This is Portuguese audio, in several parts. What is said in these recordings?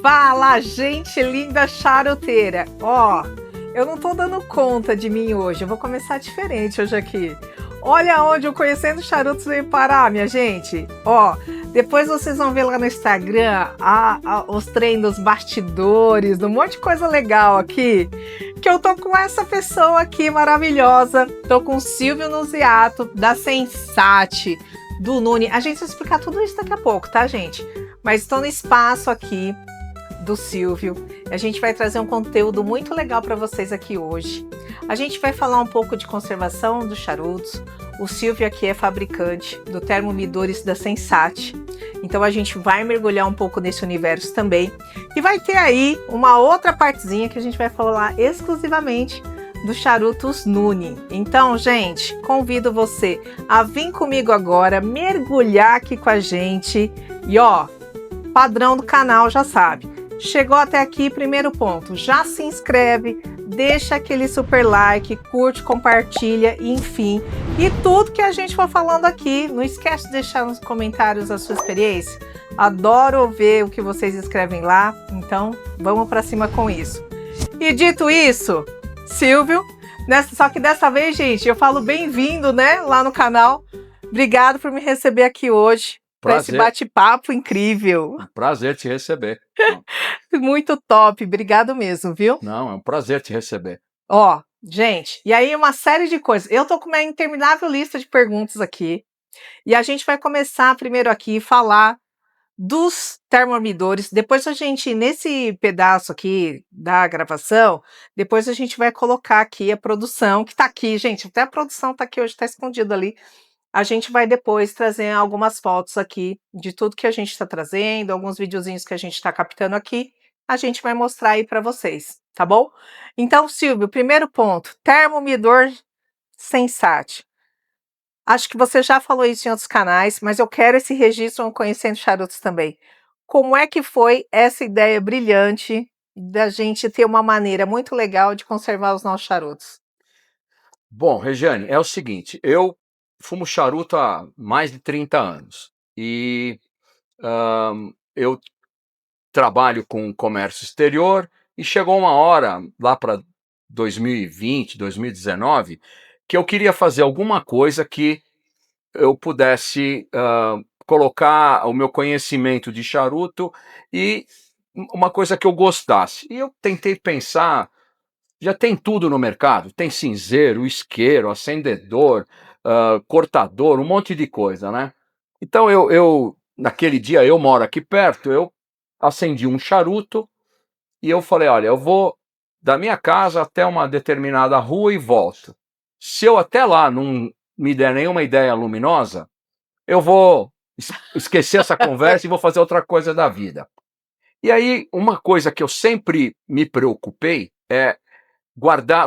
Fala, gente linda charuteira! Ó, eu não tô dando conta de mim hoje, eu vou começar diferente hoje aqui. Olha onde o Conhecendo Charutos veio parar, minha gente. Ó, depois vocês vão ver lá no Instagram os treinos, os bastidores, um monte de coisa legal aqui. Que eu tô com essa pessoa aqui maravilhosa. Tô com o Silvio Nuziato, da Sensate, do Nuni. A gente vai explicar tudo isso daqui a pouco, tá, gente? Mas estou no espaço aqui do Silvio. A gente vai trazer um conteúdo muito legal para vocês aqui hoje. A gente vai falar um pouco de conservação dos charutos. O Silvio aqui é fabricante do Thermomidores da Sensate. Então a gente vai mergulhar um pouco nesse universo também. E vai ter aí uma outra partezinha que a gente vai falar exclusivamente dos charutos Nuni. Então, gente, convido você a vir comigo agora, mergulhar aqui com a gente. E ó, padrão do canal já sabe. Chegou até aqui, primeiro ponto, já se inscreve, deixa aquele super like, curte, compartilha, enfim. E tudo que a gente for falando aqui, não esquece de deixar nos comentários a sua experiência. Adoro ver o que vocês escrevem lá, então vamos para cima com isso. E dito isso, Silvio, só que dessa vez, gente, eu falo bem-vindo, né, lá no canal. Obrigado por me receber aqui hoje. Para esse bate-papo incrível. Prazer te receber. Muito top, obrigado mesmo, viu? Não, é um prazer te receber. Ó, gente, e aí uma série de coisas. Eu tô com uma interminável lista de perguntas aqui. E a gente vai começar primeiro aqui falar dos termomidores. Depois a gente, nesse pedaço aqui da gravação, depois a gente vai colocar aqui a produção, que tá aqui, gente. Até a produção tá aqui hoje, tá escondida ali. A gente vai depois trazer algumas fotos aqui de tudo que a gente está trazendo, alguns videozinhos que a gente está captando aqui. A gente vai mostrar aí para vocês, tá bom? Então, Silvio, primeiro ponto, Thermomidor Sensate. Acho que você já falou isso em outros canais, mas eu quero esse registro no Conhecendo Charutos também. Como é que foi essa ideia brilhante da gente ter uma maneira muito legal de conservar os nossos charutos? Bom, Regiane, é o seguinte, eu fumo charuto há mais de 30 anos e eu trabalho com comércio exterior e chegou uma hora, lá para 2020, 2019, que eu queria fazer alguma coisa que eu pudesse colocar o meu conhecimento de charuto e uma coisa que eu gostasse. E eu tentei pensar, já tem tudo no mercado, tem cinzeiro, isqueiro, acendedor, cortador, um monte de coisa, né? Então naquele dia, eu moro aqui perto, eu acendi um charuto e eu falei, olha, eu vou da minha casa até uma determinada rua e volto. Se eu até lá não me der nenhuma ideia luminosa, eu vou esquecer essa conversa e vou fazer outra coisa da vida. E aí, uma coisa que eu sempre me preocupei é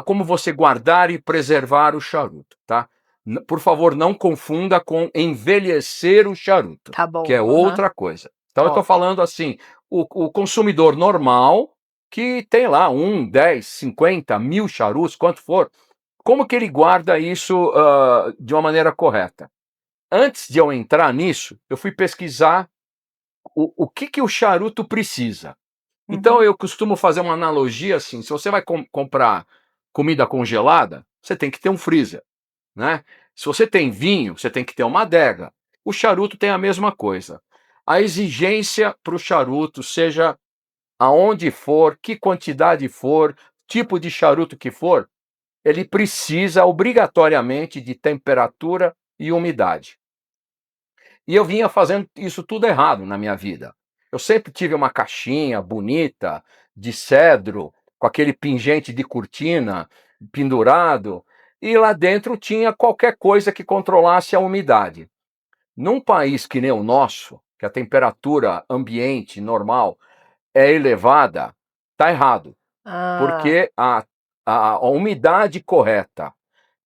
como você guardar e preservar o charuto, tá? Por favor, não confunda com envelhecer o charuto, Tá bom. que é outra coisa. Então eu estou falando assim, o consumidor normal, que tem lá 10, 50, 1000 charutos, quanto for, como que ele guarda isso de uma maneira correta? Antes de eu entrar nisso, eu fui pesquisar o que o charuto precisa. Então eu costumo fazer uma analogia assim, se você vai comprar comida congelada, você tem que ter um freezer, né? Se você tem vinho, você tem que ter uma adega. O charuto tem a mesma coisa. A exigência para o charuto, seja aonde for, que quantidade for, tipo de charuto que for, ele precisa obrigatoriamente de temperatura e umidade. E eu vinha fazendo isso tudo errado na minha vida. Eu sempre tive uma caixinha bonita, de cedro, com aquele pingente de cortina pendurado, e lá dentro tinha qualquer coisa que controlasse a umidade. Num país que nem o nosso, que a temperatura ambiente normal é elevada, está errado. Porque a umidade correta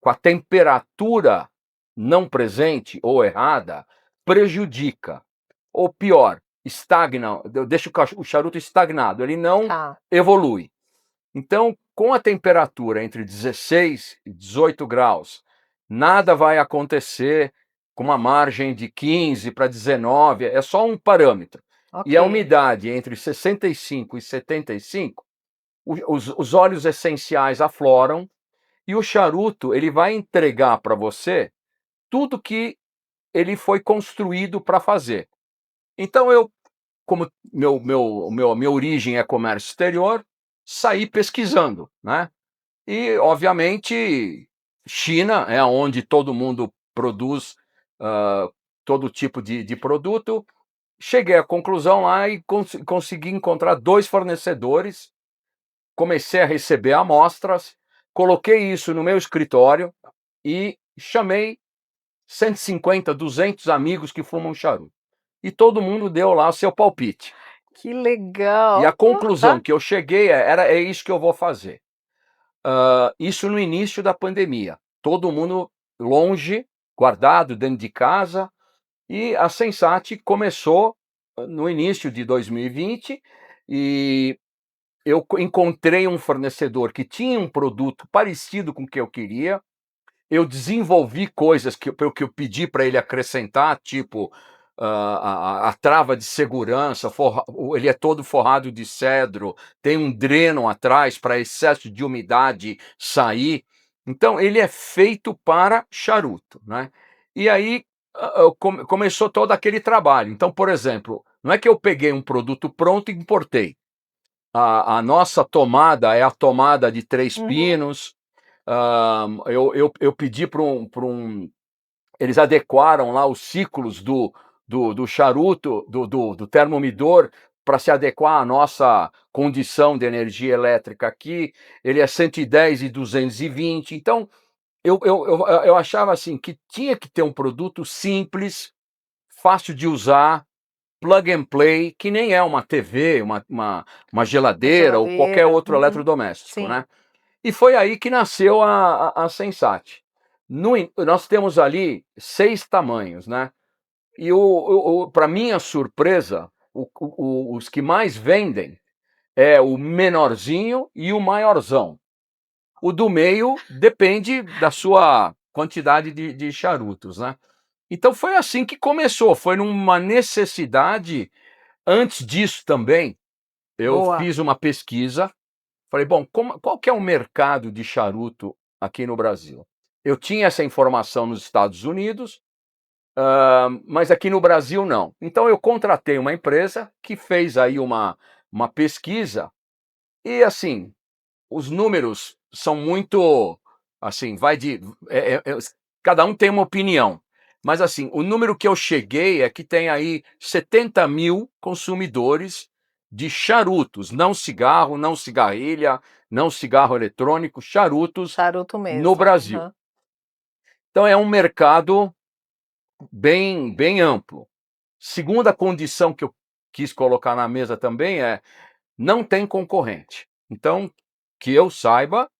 com a temperatura não presente ou errada prejudica. Ou pior, estagna, deixa o charuto estagnado, ele não evolui. Então, com a temperatura entre 16 e 18 graus, nada vai acontecer com uma margem de 15 para 19, é só um parâmetro. Ok. e a umidade entre 65 e 75, os óleos essenciais afloram e o charuto ele vai entregar para você tudo que ele foi construído para fazer. Então eu, como minha origem é comércio exterior, saí pesquisando, né? E, obviamente, China é onde todo mundo produz ah, todo tipo de produto. Cheguei à conclusão lá e consegui encontrar 2 fornecedores, comecei a receber amostras, coloquei isso no meu escritório e chamei 150, 200 amigos que fumam charuto. E todo mundo deu lá o seu palpite. Que E a legal. conclusão que eu cheguei é isso que eu vou fazer. Isso no início da pandemia. Todo mundo longe, guardado dentro de casa, e a Sensat começou no início de 2020 e eu encontrei um fornecedor que tinha um produto parecido com o que eu queria. Eu desenvolvi coisas que eu pedi para ele acrescentar, tipo a trava de segurança, ele é todo forrado de cedro, tem um dreno atrás para excesso de umidade sair. Então, ele é feito para charuto, né? E aí começou todo aquele trabalho. Então, por exemplo, não é que eu peguei um produto pronto e importei. A nossa tomada é a tomada de 3 pinos. Eu pedi para eles adequaram lá os ciclos do charuto, do termomidor, para se adequar à nossa condição de energia elétrica aqui. Ele é 110 e 220. Então, eu achava assim que tinha que ter um produto simples, fácil de usar, plug and play, que nem é uma TV, uma A geladeira ou qualquer geladeira. outro Uhum. eletrodoméstico, Sim. né? E foi aí que nasceu a Sensat. Nós temos ali 6 tamanhos, né? E para minha surpresa, os que mais vendem é o menorzinho e o maiorzão. O do meio depende da sua quantidade de charutos, né? Então foi assim que começou, foi numa necessidade. Antes disso também, eu Boa. fiz uma pesquisa. Falei, bom, qual que é o mercado de charuto aqui no Brasil? Eu tinha essa informação nos Estados Unidos, mas aqui no Brasil não. Então eu contratei uma empresa que fez aí uma pesquisa e assim, os números são muito, assim, vai de, cada um tem uma opinião. Mas assim, o número que eu cheguei é que tem aí 70 mil consumidores de charutos, não cigarro, não cigarrilha, não cigarro eletrônico, charutos Charuto no mesmo. Brasil. Aham. Então é um mercado bem amplo. Segunda condição que eu quis colocar na mesa também é não tem concorrente. Então, que eu saiba,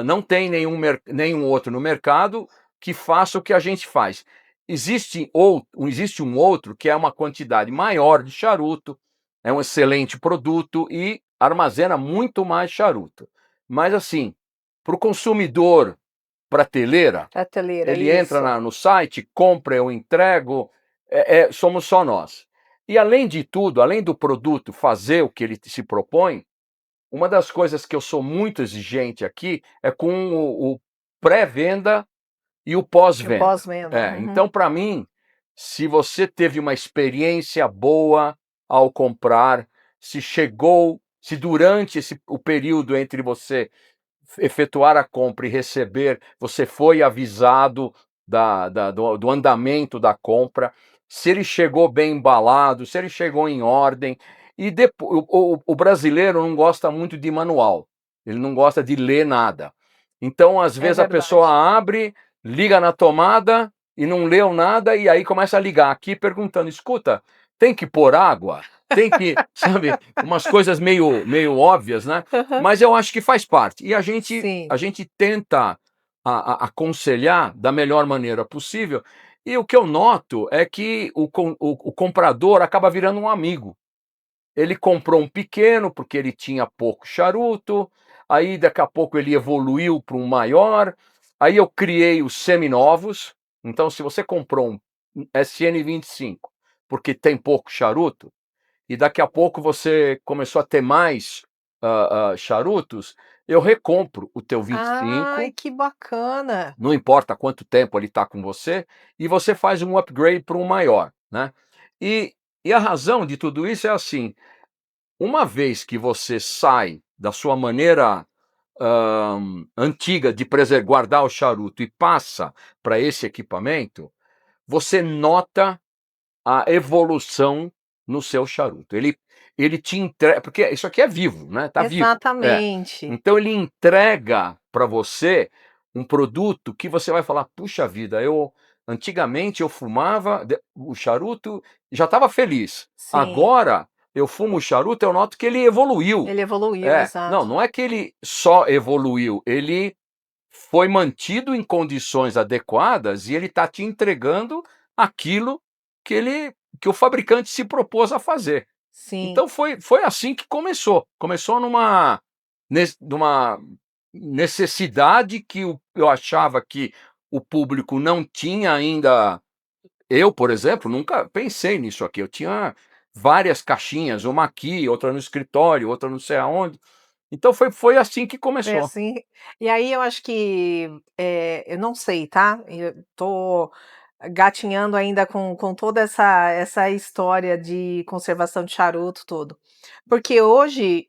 não tem nenhum outro no mercado que faça o que a gente faz. Existe um outro que é uma quantidade maior de charuto, é um excelente produto e armazena muito mais charuto. Mas assim, para o consumidor prateleira, Prateleira, ele entra isso. no site, compra, eu entrego, somos só nós. E além de tudo, além do produto fazer o que ele se propõe, uma das coisas que eu sou muito exigente aqui é com o pré-venda e o E o pós-venda. pós-venda. Uhum. Então, para mim, se você teve uma experiência boa ao comprar, se durante o período entre você efetuar a compra e receber, você foi avisado do andamento da compra, se ele chegou bem embalado, se ele chegou em ordem. E depois, o brasileiro não gosta muito de manual, ele não gosta de ler nada. Então, às É vezes, a pessoa verdade. abre, liga na tomada e não leu nada, e aí começa a ligar aqui perguntando: escuta, tem que pôr água? Tem que, sabe, umas coisas meio óbvias, né? Aham. Mas eu acho que faz parte. E a gente, Sim. a gente tenta aconselhar da melhor maneira possível. E o que eu noto é que o comprador acaba virando um amigo. Ele comprou um pequeno porque ele tinha pouco charuto, aí daqui a pouco ele evoluiu para um maior, aí eu criei os seminovos. Então, se você comprou um SN25 porque tem pouco charuto, e daqui a pouco você começou a ter mais charutos, eu recompro o teu Ai, 25, que bacana. não importa quanto tempo ele está com você, e você faz um upgrade para um maior, né? E, e a razão de tudo isso é assim, uma vez que você sai da sua maneira antiga de guardar o charuto e passa para esse equipamento, você nota a evolução no seu charuto. Ele te entrega, porque isso aqui é vivo, né? Tá vivo. É. Exatamente. Então ele entrega para você um produto que você vai falar: puxa vida, eu antigamente eu fumava o charuto, já estava feliz. Sim, Agora eu fumo o charuto, eu noto que ele evoluiu. ele evoluiu, É, não, exato. não é que ele só evoluiu, ele foi mantido em condições adequadas e ele está te entregando aquilo que o fabricante se propôs a fazer. Sim, Então foi assim que começou. Começou numa necessidade que eu achava que o público não tinha ainda. Eu, por exemplo, nunca pensei nisso aqui. Eu tinha várias caixinhas, uma aqui, outra no escritório, outra não sei aonde. Então foi assim que foi começou. assim. E aí eu acho que, eu não sei, tá, eu tô gatinhando ainda com toda essa história de conservação de charuto, tudo. Porque hoje,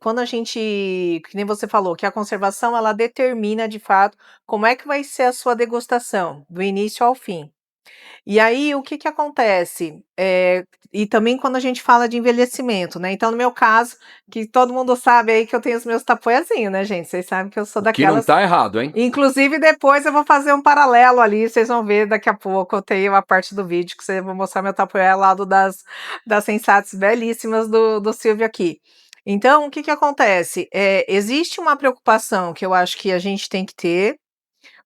quando a gente que nem você falou, que a conservação ela determina de fato como é que vai ser a sua degustação, do início ao fim. E aí, o que que acontece? E também quando a gente fala de envelhecimento, né, então no meu caso, que todo mundo sabe aí que eu tenho os meus tapoezinho, né, gente, vocês sabem que eu sou O que não daquelas está errado, hein? inclusive depois eu vou fazer um paralelo ali, vocês vão ver daqui a pouco, eu tenho uma parte do vídeo que eu vou mostrar meu tapoé ao lado das Sensates belíssimas do Silvio aqui. Então, o que que acontece? Existe uma preocupação que eu acho que a gente tem que ter,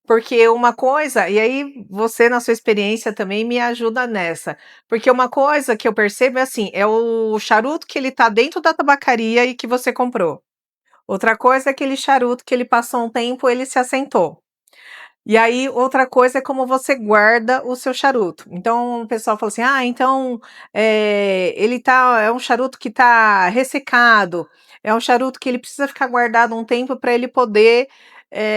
porque uma coisa e aí você na sua experiência também me ajuda nessa, porque uma coisa que eu percebo é assim, é o charuto que ele tá dentro da tabacaria e que você comprou. Outra coisa é aquele charuto que ele passou um tempo, ele se assentou. E aí, outra coisa é como você guarda o seu charuto. Então, o pessoal fala assim: "Ah, então, é um charuto que tá ressecado, é um charuto que ele precisa ficar guardado um tempo para ele poder,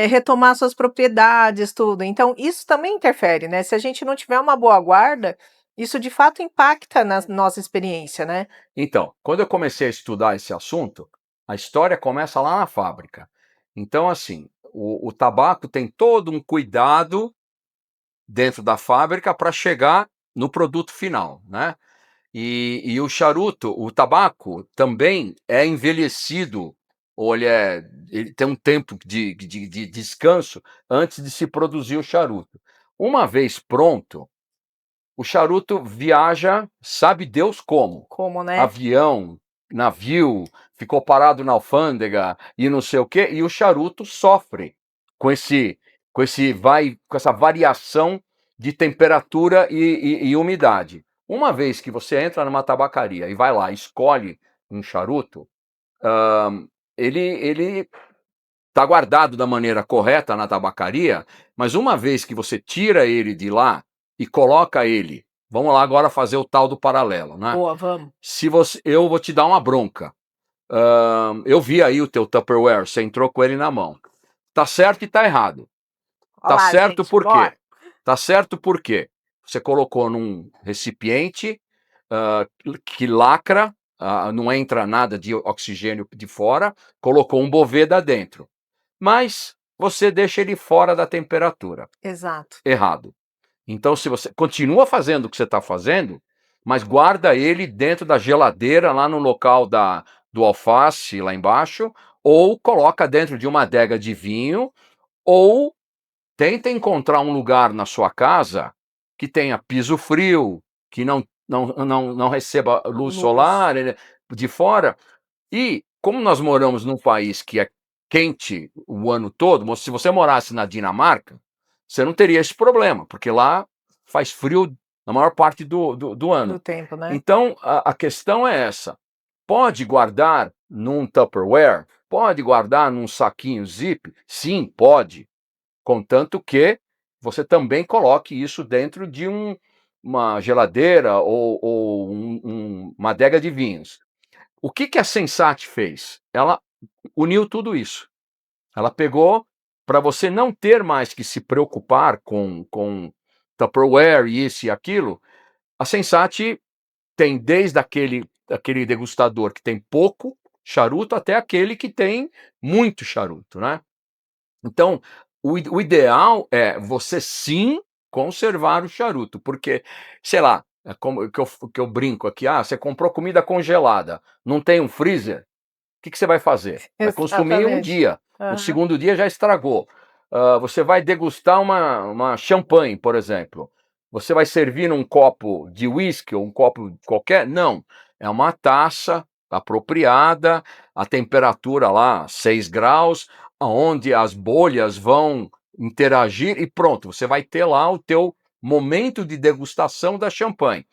retomar suas propriedades, tudo". Então, isso também interfere, né, se a gente não tiver uma boa guarda, isso de fato impacta na nossa experiência, né. Então, quando eu comecei a estudar esse assunto, a história começa lá na fábrica. Então, assim, o tabaco tem todo um cuidado dentro da fábrica para chegar no produto final, né? E o charuto, o tabaco também é envelhecido, ou ele tem um tempo de descanso antes de se produzir o charuto. Uma vez pronto, o charuto viaja, sabe Deus como. Como, né? Avião, navio, ficou parado na alfândega e não sei o quê, e o charuto sofre com esse com essa variação de temperatura e umidade. Uma vez que você entra numa tabacaria e vai lá, escolhe um charuto, ele está guardado da maneira correta na tabacaria, mas uma vez que você tira ele de lá e coloca ele, vamos lá agora fazer o tal do paralelo, né? Boa, vamos. Se você, eu vou te dar uma bronca. Eu vi aí o teu Tupperware, você entrou com ele na mão. Tá certo e tá errado. Olha Tá lá, certo gente, por quê? bora. Tá certo por quê? Você colocou num recipiente ah, que lacra, não entra nada de oxigênio de fora, colocou um Boveda dentro. Mas você deixa ele fora da temperatura. Exato. Errado. Então, se você continua fazendo o que você está fazendo, mas guarda ele dentro da geladeira, lá no local do alface, lá embaixo, ou coloca dentro de uma adega de vinho, ou tenta encontrar um lugar na sua casa que tenha piso frio, que não receba luz Luz. solar de fora, e como nós moramos num país que é quente o ano todo, se você morasse na Dinamarca, você não teria esse problema, porque lá faz frio na maior parte do Do ano. tempo, né. Então a questão é essa: pode guardar num Tupperware? Pode guardar num saquinho zip? Sim, pode, contanto que você também coloque isso dentro uma geladeira ou uma adega de vinhos. O que que a Sensat fez? Ela uniu tudo isso. Ela pegou para você não ter mais que se preocupar com Tupperware, isso e aquilo. A Sensat tem desde aquele degustador que tem pouco charuto até aquele que tem muito charuto, né? Então, o ideal é você sim conservar o charuto, porque, sei lá, é como que eu brinco aqui, você comprou comida congelada, não tem um freezer, o que que você vai fazer? Vai consumir um Exatamente. dia, no Aham. segundo dia já estragou. Você vai degustar uma champanhe, por exemplo. Você vai servir num copo de whisky ou um copo qualquer? Não. É uma taça apropriada, a temperatura lá 6 graus, aonde as bolhas vão interagir e pronto, você vai ter lá o teu momento de degustação da champanhe.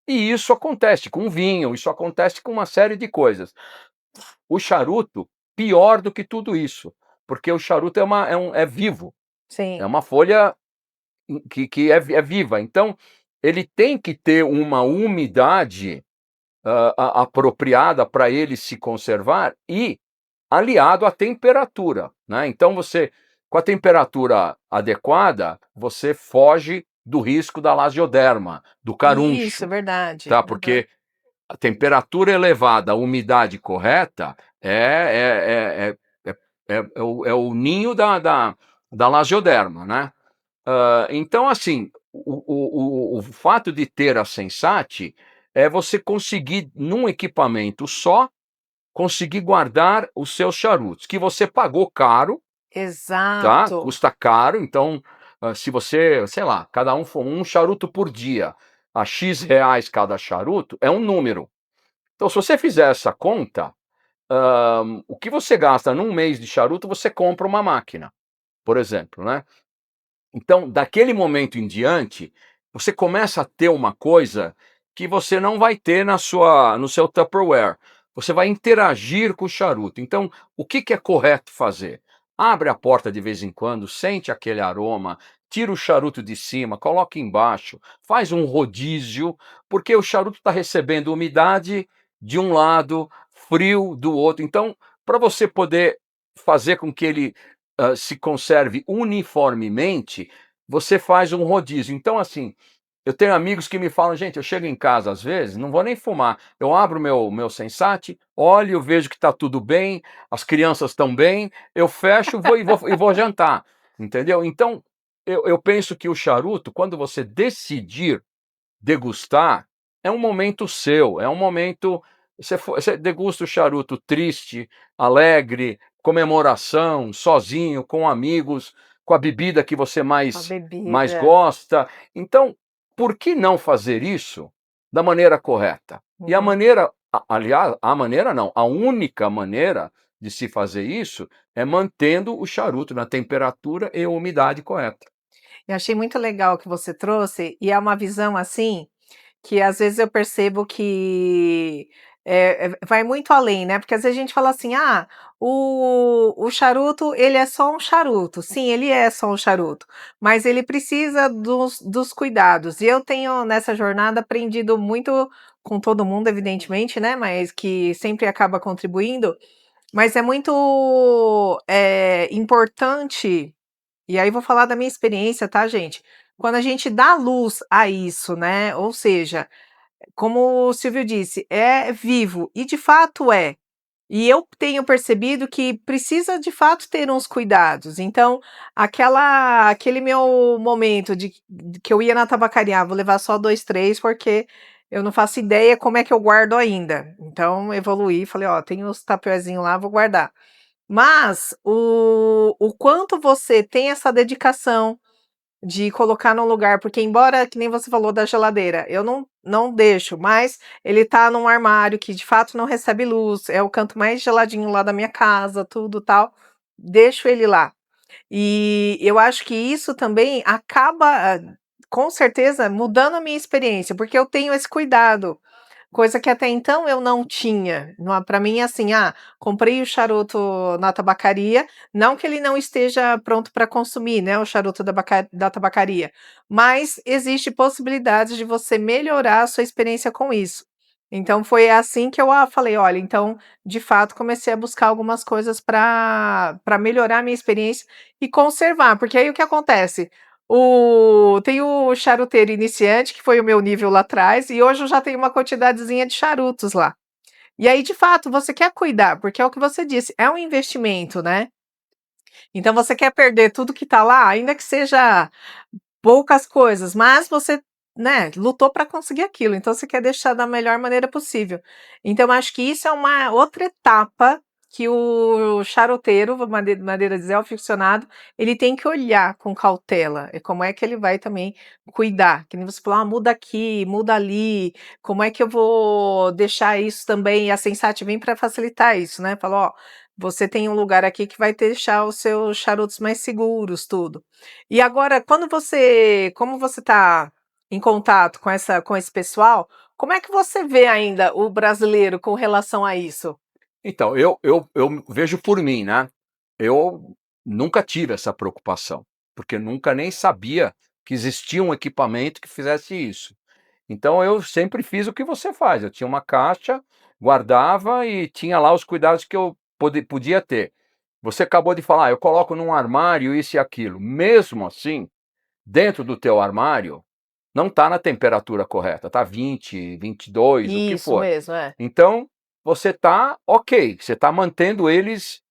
E isso acontece com vinho, isso acontece com uma série de coisas. O charuto, pior do que tudo isso, porque o charuto é vivo, é Sim. uma folha que é viva, então ele tem que ter uma umidade, apropriada para ele se conservar e aliado à temperatura, né, então você com a temperatura adequada, você foge do risco da lasioderma, do Isso, caruncho, verdade. tá, Aham. porque a temperatura elevada, a umidade correta é o ninho da lasioderma, né? Então, assim, o fato de ter a Sensat é você conseguir, num equipamento só, conseguir guardar os seus charutos, que você pagou caro, tá? Exato. Custa caro, então, se você, sei lá, cada um for um charuto por dia, a X reais cada charuto, é um número. Então, se você fizer essa conta, o que você gasta num mês de charuto, você compra uma máquina, por exemplo, né? Então, daquele momento em diante, você começa a ter uma coisa que você não vai ter no seu Tupperware. Você vai interagir com o charuto. Então, o que que é correto fazer? Abre a porta de vez em quando, sente aquele aroma, tira o charuto de cima, coloca embaixo, faz um rodízio, porque o charuto está recebendo umidade de um lado, frio do outro. Então, para você poder fazer com que ele se conserve uniformemente, você faz um rodízio. Então, assim, eu tenho amigos que me falam, gente, eu chego em casa às vezes, não vou nem fumar. Eu abro meu Sensat, olho, vejo que está tudo bem, as crianças estão bem, eu fecho e vou jantar. Entendeu? Então, eu penso que o charuto, quando você decidir degustar, é um momento seu, é um momento. Você degusta o charuto triste, alegre, comemoração, sozinho, com amigos, com a bebida que você A mais bebida. gosta. Então, por que não fazer isso da maneira correta? E a Uhum. maneira, aliás, a maneira não, a única maneira de se fazer isso é mantendo o charuto na temperatura e umidade correta. Eu achei muito legal o que você trouxe, e é uma visão, assim, que às vezes eu percebo que, vai muito além, né, porque às vezes a gente fala assim: "Ah, o charuto ele é só um charuto", sim, ele é só um charuto, mas ele precisa dos cuidados, e eu tenho nessa jornada aprendido muito com todo mundo evidentemente, né, mas que sempre acaba contribuindo, mas é muito, importante, e aí vou falar da minha experiência, tá, gente, quando a gente dá luz a isso, né, ou seja, como o Silvio disse, é vivo, e de fato é. E eu tenho percebido que precisa de fato ter uns cuidados, então aquele meu momento de que eu ia na tabacaria, vou levar só 2 3 porque eu não faço ideia como é que eu guardo ainda. Então evoluí, falei: "Ó, tem os tapeuzinho lá, vou guardar". Mas o quanto você tem essa dedicação de colocar num lugar, porque embora, que nem você falou da geladeira, eu não deixo, mas ele tá num armário que de fato não recebe luz, é o canto mais geladinho lá da minha casa, tudo tal, deixo ele lá. E eu acho que isso também acaba, com certeza, mudando a minha experiência, porque eu tenho esse cuidado. coisa que até então eu não tinha. Para mim, é assim, comprei o charuto na tabacaria, não que ele não esteja pronto para consumir, né, o charuto da tabacaria, mas existe possibilidades de você melhorar a sua experiência com isso. Então foi assim que eu falei: "Olha, então, de fato, comecei a buscar algumas coisas para melhorar a minha experiência e conservar", porque aí o que acontece? Tem o charuteiro iniciante, que foi o meu nível lá atrás, e hoje eu já tenho uma quantidadezinha de charutos lá. E aí, de fato, você quer cuidar, porque é o que você disse, é um investimento, né. Então você quer perder tudo que tá lá, ainda que seja poucas coisas, mas você, né, lutou para conseguir aquilo, então você quer deixar da melhor maneira possível. Então eu acho que isso é uma outra etapa que o charuteiro, maneira de dizer, o aficionado, ele tem que olhar com cautela, e como é que ele vai também cuidar, que nem você falou: "Muda aqui, muda ali, como é que eu vou deixar isso também", e a Sensat vem para facilitar isso, né, fala: "Ó, você tem um lugar aqui que vai deixar os seus charutos mais seguros, tudo". E agora, como você está em contato com esse pessoal, como é que você vê ainda o brasileiro com relação a isso? Então, eu vejo por mim, né, eu nunca tive essa preocupação, porque nunca nem sabia que existia um equipamento que fizesse isso. Então eu sempre fiz o que você faz, eu tinha uma caixa, guardava e tinha lá os cuidados que eu podia ter. Você acabou de falar: "Eu coloco num armário isso e aquilo", mesmo assim, dentro do teu armário, não está na temperatura correta, está 20, 22, o que Isso for. mesmo, é. Então, você está ok, você está mantendo eles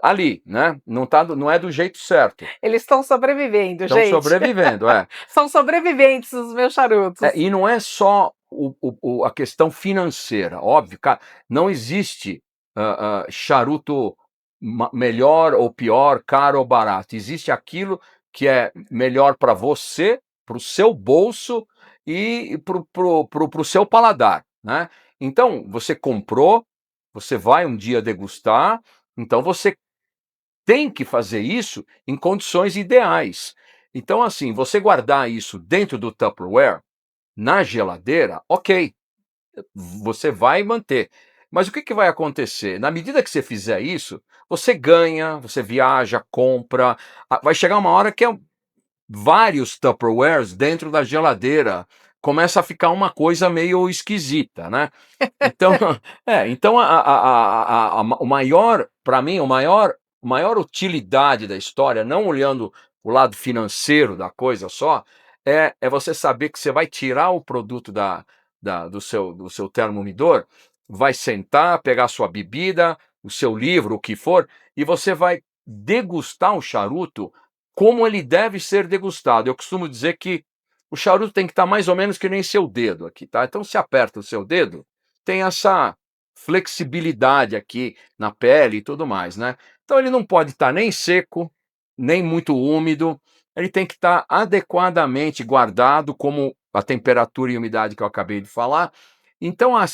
ali, né, não é do jeito certo. Eles estão sobrevivendo, Estão gente. sobrevivendo, é. São sobreviventes os meus charutos. E não é só a questão financeira, óbvio, não existe, charuto melhor ou pior, caro ou barato, existe aquilo que é melhor para você, para o seu bolso e para o seu paladar, né. Então, você comprou, você vai um dia degustar, então você tem que fazer isso em condições ideais. Então, assim, você guardar isso dentro do Tupperware, na geladeira, ok, você vai manter. Mas o que vai acontecer? Na medida que você fizer isso, você ganha, você viaja, compra, vai chegar uma hora que é vários Tupperwares dentro da geladeira, começa a ficar uma coisa meio esquisita, né. Então então o maior para mim, o maior utilidade da história, não olhando o lado financeiro da coisa só, é você saber que você vai tirar o produto do seu termomidor, vai sentar, pegar a sua bebida, o seu livro, o que for, e você vai degustar o charuto como ele deve ser degustado. Eu costumo dizer que o charuto tem que estar mais ou menos que nem seu dedo aqui, tá. Então se aperta o seu dedo, tem essa flexibilidade aqui na pele e tudo mais, né. Então ele não pode estar nem seco, nem muito úmido, ele tem que estar adequadamente guardado, como a temperatura e umidade que eu acabei de falar. Então a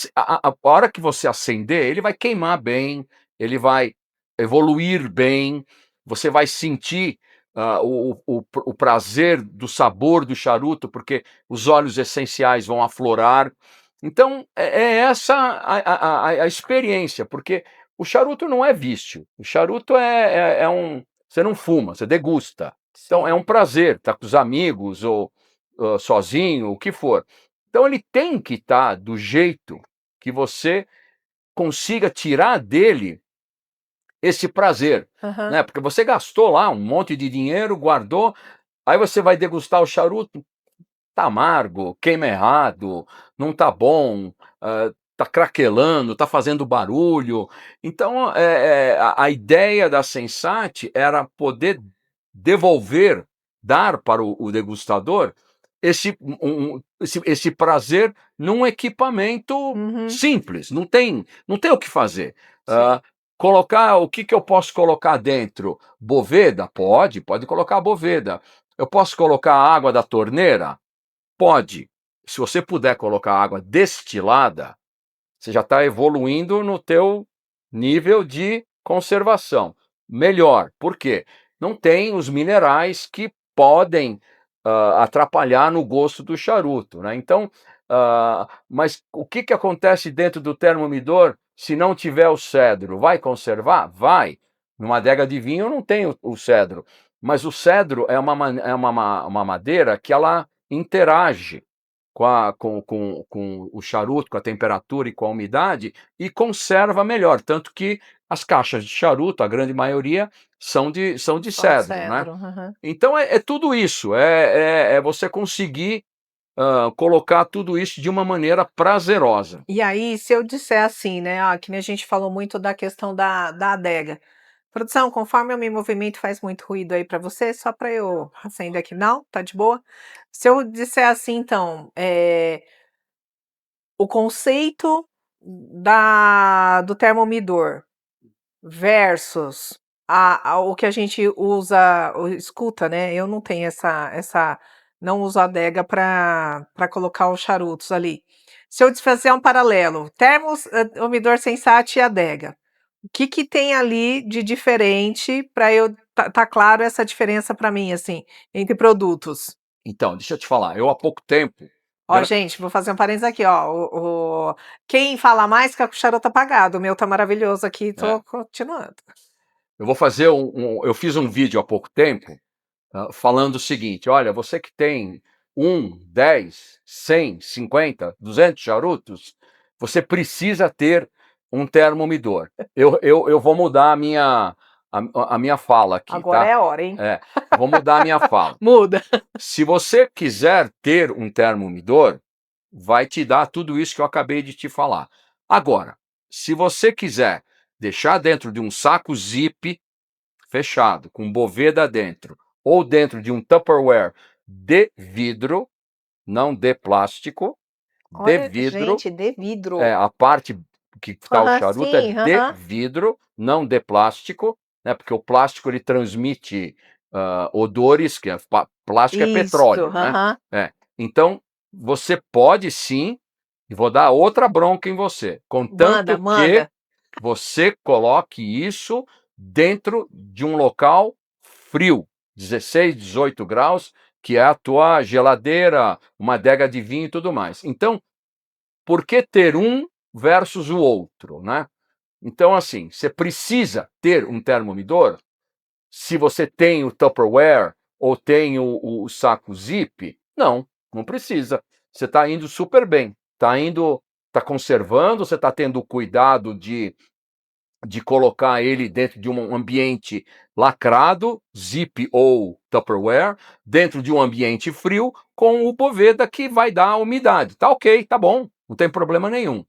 hora que você acender, ele vai queimar bem, ele vai evoluir bem, você vai sentir, o prazer do sabor do charuto, porque os óleos essenciais vão aflorar. Então, é essa a experiência, porque o charuto não é vício, o charuto é um, você não fuma, você degusta. Então é Sim. um prazer estar com os amigos ou, sozinho, o que for. Então ele tem que estar do jeito que você consiga tirar dele esse prazer, Aham. né, porque você gastou lá um monte de dinheiro, guardou, aí você vai degustar o charuto, tá amargo, queima errado, não tá bom, tá craquelando, tá fazendo barulho. Então, a ideia da Sensat era poder devolver, dar para o degustador esse prazer num equipamento Uhum. simples, não tem o que fazer. Sim. Colocar o que eu posso colocar dentro? Boveda? Pode colocar boveda. Eu posso colocar a água da torneira? Pode. Se você puder colocar água destilada, você já está evoluindo no teu nível de conservação. Melhor, por quê? Não tem os minerais que podem, atrapalhar no gosto do charuto, né. Então, Mas o que, que acontece dentro do termomidor se não tiver o cedro? Vai conservar? Vai. Numa adega de vinho não tem o cedro. Mas o cedro é uma madeira que ela interage com o charuto, com a temperatura e com a umidade, e conserva melhor. Tanto que as caixas de charuto, a grande maioria, são de Só de cedro, né? cedro. Aham. Então é tudo isso, é você conseguir colocar tudo isso de uma maneira prazerosa. E aí, se eu disser assim, né, que nem a gente falou muito da questão da adega. Produção, conforme eu me movimento, faz muito ruído aí para você? Só para eu acender aqui. Não? Tá de boa? Se eu disser assim, então, o conceito do termomidor versus o que a gente usa, escuta, né? Eu não tenho não uso a adega para colocar os charutos ali. Se eu fazer um paralelo, termomidor Sensat e adega, o que que tem ali de diferente para eu tá claro essa diferença para mim, assim, entre produtos? Então, deixa eu te falar, eu há pouco tempo, Ó, gente, vou fazer um parênteses aqui, ó, quem fala mais fica com o charuto apagado, o meu tá maravilhoso aqui, tô é, continuando. eu vou fazer eu fiz um vídeo há pouco tempo falando o seguinte: olha, você que tem 10, 100, 50, 200 charutos, você precisa ter um termomidor. Eu vou mudar a minha fala aqui, Agora tá? é a hora, hein? É, vou mudar a minha fala. Muda. Se você quiser ter um termomidor, vai te dar tudo isso que eu acabei de te falar. Agora, se você quiser deixar dentro de um saco zip fechado, com boveda dentro, ou dentro de um Tupperware de vidro, não de plástico, de Olha, vidro, gente, de vidro. a parte que está o Aham, charuto é sim, de aham. vidro, não de plástico, né? Porque o plástico ele transmite odores, que plástico é Isso, petróleo, né? aham. Então, você pode sim, e vou dar outra bronca em você, Manda, contanto que manda. você coloque isso dentro de um local frio, 16, 18 graus, que é a tua geladeira, uma adega de vinho e tudo mais. Então, por que ter um versus o outro, né? Então, assim, você precisa ter um termomidor se você tem o Tupperware ou tem o saco Zip? Não, não precisa. Você está indo super bem. Está conservando, você está tendo o cuidado de colocar ele dentro de um ambiente lacrado, Zip ou Tupperware, dentro de um ambiente frio, com o Boveda que vai dar a umidade. Tá ok, tá bom, não tem problema nenhum.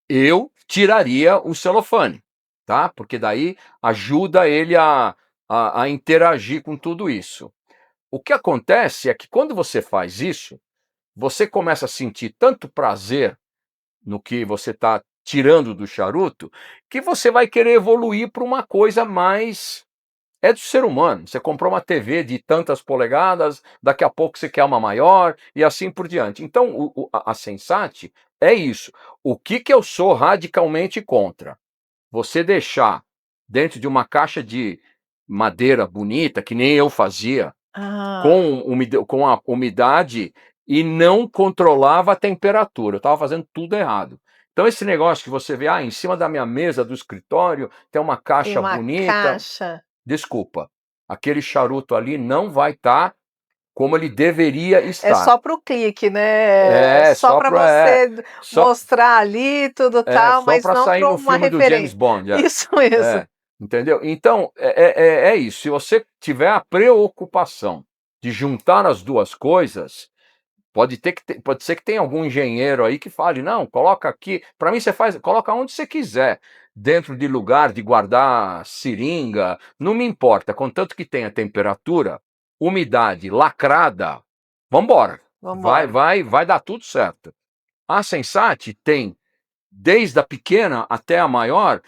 Eu tiraria o celofane, tá? Porque daí ajuda ele a interagir com tudo isso. O que acontece é que quando você faz isso, você começa a sentir tanto prazer no que você está tirando do charuto, que você vai querer evoluir para uma coisa mais. É do ser humano. Você comprou uma TV de tantas polegadas, daqui a pouco você quer uma maior e assim por diante. Então, a Sensat é isso. O que eu sou radicalmente contra? Você deixar dentro de uma caixa de madeira bonita, que nem eu fazia, Ah, com a umidade e não controlava a temperatura. Eu estava fazendo tudo errado. Então, esse negócio que você vê, em cima da minha mesa do escritório tem uma tem caixa uma bonita. caixa. Desculpa, aquele charuto ali não vai estar como ele deveria É estar. só para o clique, né, É só só para para você só mostrar ali tudo tal, só mas para não sair para no uma filme do James referência. Bond. Isso mesmo. É, entendeu? Então é isso. Se você tiver a preocupação de juntar as duas coisas, pode ser que tenha algum engenheiro aí que fale, não, coloca aqui. Para mim, coloca onde você quiser, dentro de lugar de guardar seringa, não me importa, contanto que tenha temperatura, umidade, lacrada, vambora. Vamos embora. Vai dar tudo certo. A Sensat tem desde a pequena até a maior,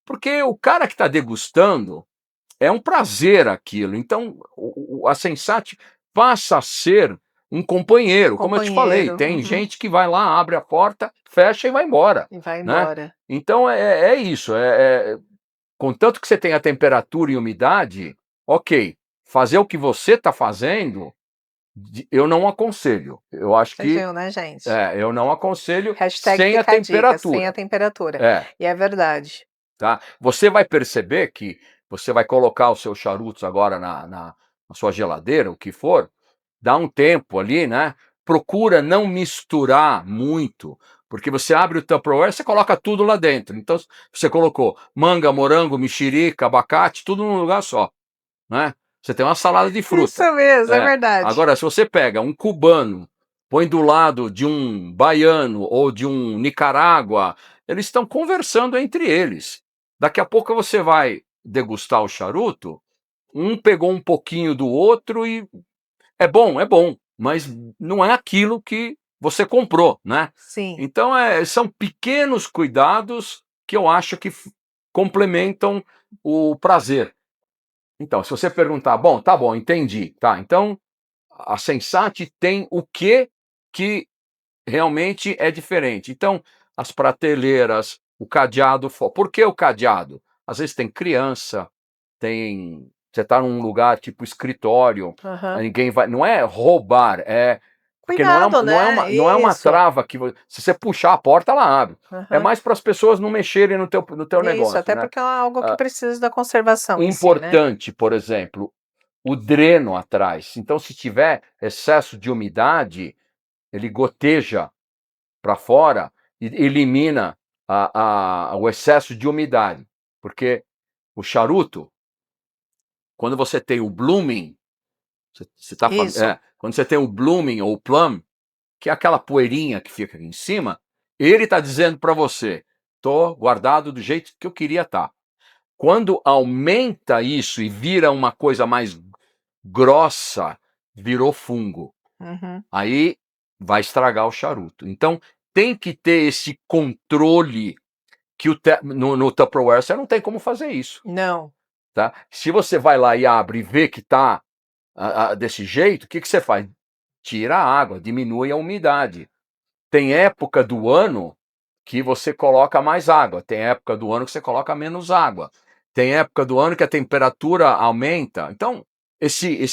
porque o cara que está degustando é um prazer aquilo. Então, a Sensat passa a ser um companheiro, como eu te falei. Companheiro. Tem Uhum. gente que vai lá, abre a porta, fecha e vai embora, E vai né? embora. Então é isso. Contanto que você tenha temperatura e umidade, ok. Fazer o que você está fazendo Eu não aconselho. Eu acho Você que viu, né, gente? eu não aconselho Hashtag sem a fica a dica, sem a temperatura. temperatura. É, E é verdade. tá? Você vai perceber que você vai colocar os seus charutos agora na sua geladeira, o que for, dá um tempo ali, né? Procura não misturar muito, porque você abre o Tupperware, você coloca tudo lá dentro. Então, você colocou manga, morango, mexerica, abacate, tudo num lugar só, né? Você tem uma salada de fruta. Isso mesmo, é É. verdade. Agora, se você pega um cubano, põe do lado de um baiano ou de um Nicarágua, eles estão conversando entre eles. Daqui a pouco você vai degustar o charuto, um pegou um pouquinho do outro e é bom, mas não é aquilo que você comprou, né? Sim. Então, são pequenos cuidados que eu acho que complementam o prazer. Então, se você perguntar, bom, tá bom, entendi, tá, então a Sensat tem o que realmente é diferente. Então, as prateleiras, o cadeado, por que o cadeado? Às vezes tem criança, tem. Você está num lugar tipo escritório, Aham. ninguém vai. Não é roubar, porque Cuidado, né? não é uma Isso. trava que se você puxar a porta, ela abre. É Aham. mais para as pessoas não mexerem no teu Isso, negócio, até né? porque é algo que Ah, precisa da conservação em si, né? importante, por exemplo, o dreno atrás. Então, se tiver excesso de umidade, ele goteja para fora e elimina o excesso de umidade. Porque o charuto, quando você tem o blooming, Isso. quando você tem o blooming ou o plum, que é aquela poeirinha que fica aqui em cima, ele está dizendo para você, tô guardado do jeito que eu queria estar. Quando aumenta isso e vira uma coisa mais grossa, virou fungo. Uhum. Aí vai estragar o charuto. Então tem que ter esse controle que no Tupperware você não tem como fazer isso. Não. Tá? Se você vai lá e abre e vê que está desse jeito, o que você faz? Tira a água, diminui a umidade. Tem época do ano que você coloca mais água, tem época do ano que você coloca menos água, tem época do ano que a temperatura aumenta. Então, esse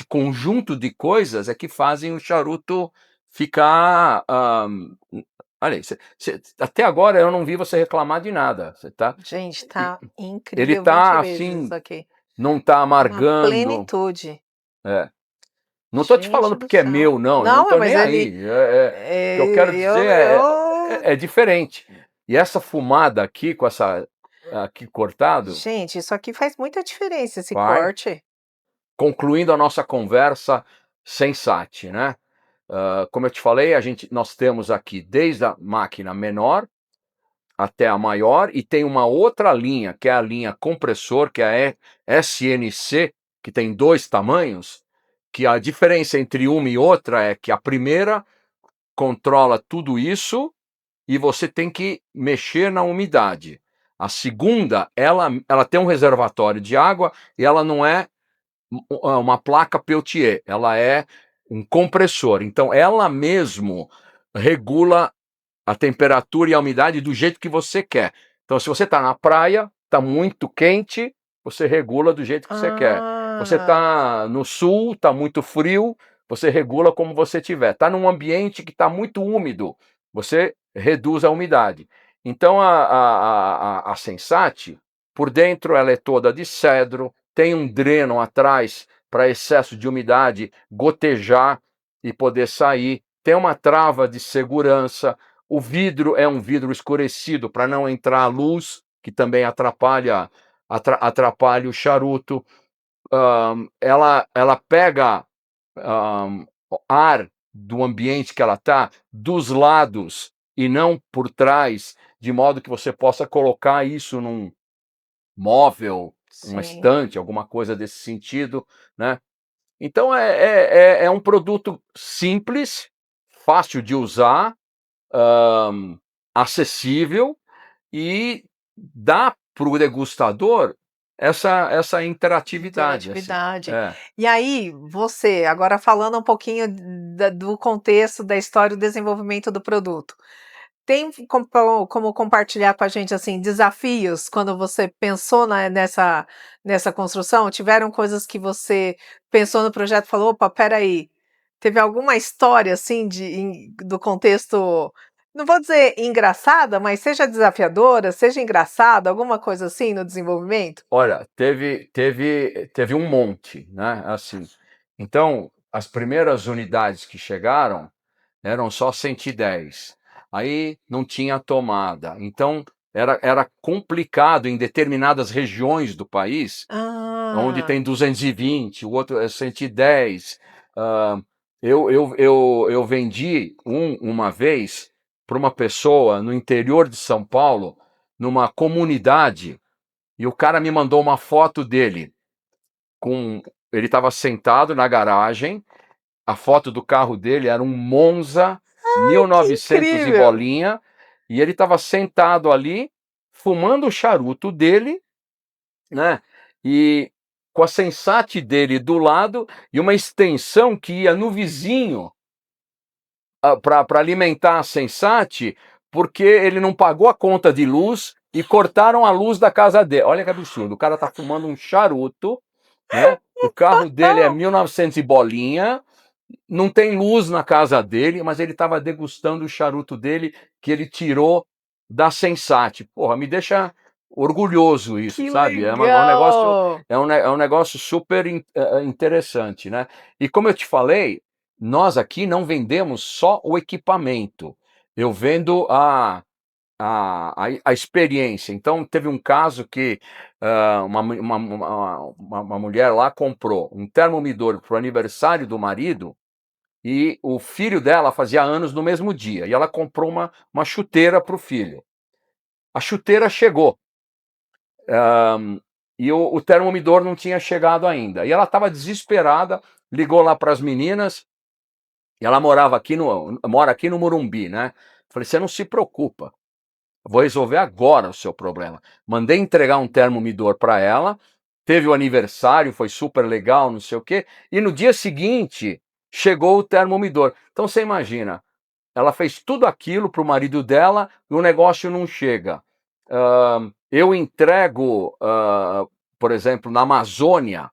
conjunto de coisas é que fazem o charuto ficar. Olha aí, até agora eu não vi você reclamar de nada. Você tá, Gente, e- tá ele incrível 20 tá vezes isso assim, aqui. não tá Uma amargando. plenitude. É. Não estou te Gente falando do porque é céu. meu, não, eu não Não, estou mas nem ele. aí. O que eu quero dizer é diferente. E essa fumada aqui, com essa aqui cortado, Gente, isso aqui faz muita diferença, esse vai corte. concluindo a nossa conversa sensate, né? Como eu te falei, nós temos aqui desde a máquina menor até a maior, e tem uma outra linha, que é a linha compressor, que é a SNC, que tem dois tamanhos, que a diferença entre uma e outra é que a primeira controla tudo isso e você tem que mexer na umidade. A segunda, ela tem um reservatório de água e ela não é uma placa Peltier, ela é um compressor. Então, ela mesmo regula a temperatura e a umidade do jeito que você quer. Então, se você está na praia, está muito quente, você regula do jeito que você quer. Você Ah, está no sul, está muito frio, você regula como você tiver. Está num ambiente que está muito úmido, você reduz a umidade. Então, a Sensat, por dentro, ela é toda de cedro, tem um dreno atrás para excesso de umidade gotejar e poder sair, tem uma trava de segurança. O vidro é um vidro escurecido para não entrar a luz, que também atrapalha o charuto. Ela pega ar do ambiente que ela está dos lados e não por trás, de modo que você possa colocar isso num móvel, uma sim. estante, alguma coisa desse sentido, né? Então é um produto simples, fácil de usar, acessível e dá para o degustador essa interatividade, assim. Interatividade. É. E aí, você, agora falando um pouquinho do contexto da história e do desenvolvimento do produto. Tem como compartilhar com a gente, assim, desafios quando você pensou nessa construção? Tiveram coisas que você pensou no projeto e falou: "Opa, espera aí", teve alguma história, assim, do contexto, não vou dizer engraçada, mas seja desafiadora, seja engraçada, alguma coisa assim no desenvolvimento? Olha, teve um monte, né, assim. Então, as primeiras unidades que chegaram eram só 110. Aí não tinha tomada. Então era complicado em determinadas regiões do país, onde Ah, tem 220, o outro é 110. Hã, eu vendi uma vez para uma pessoa no interior de São Paulo, numa comunidade, e o cara me mandou uma foto dele com ele estava sentado na garagem, a foto do carro dele era um Monza que 1900 e incrível! bolinha, e ele estava sentado ali, fumando o charuto dele, né, e com a Sensat dele do lado e uma extensão que ia no vizinho, para alimentar a Sensat, porque ele não pagou a conta de luz e cortaram a luz da casa dele. Olha que absurdo, o cara tá fumando um charuto, né, o carro dele é 1900 e bolinha, não tem luz na casa dele, mas ele estava degustando o charuto dele que ele tirou da Sensat. Porra, me deixa orgulhoso isso, Que sabe? É um negócio, legal! é um negócio super interessante, né? E como eu te falei, nós aqui não vendemos só o equipamento. Eu vendo a experiência. Então, teve um caso que uma mulher lá comprou um termomidor para o aniversário do marido, e o filho dela fazia anos no mesmo dia. E ela comprou uma chuteira para o filho. A chuteira chegou. E o termomidor não tinha chegado ainda. E ela estava desesperada, ligou lá para as meninas, e ela mora aqui no Morumbi, né? Falei, você não se preocupa, vou resolver agora o seu problema. Mandei entregar um termomidor para ela, teve o aniversário, foi super legal, não sei o quê, e no dia seguinte chegou o termomidor. Então você imagina, ela fez tudo aquilo para o marido dela e o negócio não chega. Eu entrego, por exemplo, na Amazônia,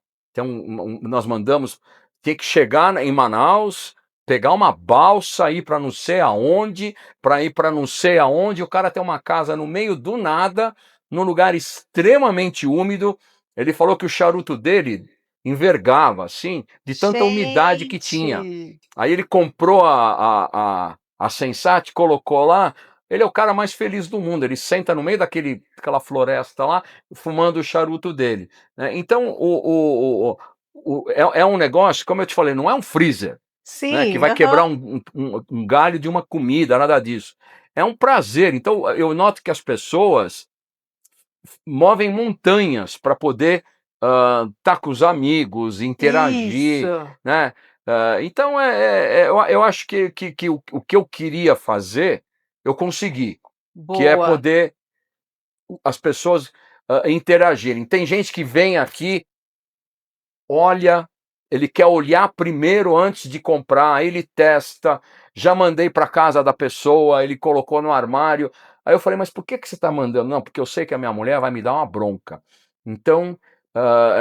nós mandamos, tem que chegar em Manaus, pegar uma balsa, ir para não sei aonde, para ir para não sei aonde. O cara tem uma casa no meio do nada, num lugar extremamente úmido. Ele falou que o charuto dele envergava, assim, de tanta umidade que tinha. Gente! Aí ele comprou a Sensat, colocou lá. Ele é o cara mais feliz do mundo. Ele senta no meio daquela floresta lá, fumando o charuto dele, né? Então, é um negócio, como eu te falei, não é um freezer, né, que Sim, vai quebrar aham. um galho de uma comida, nada disso. É um prazer. Então, eu noto que as pessoas movem montanhas para poder estar com os amigos, interagir, Isso, né? Então, eu acho que o que eu queria fazer, eu consegui, que é boa. poder as pessoas interagirem. Tem gente que vem aqui, olha, ele quer olhar primeiro antes de comprar, aí ele testa. Já mandei para casa da pessoa, ele colocou no armário. Aí eu falei, mas por que você está mandando? Não, porque eu sei que a minha mulher vai me dar uma bronca. Então,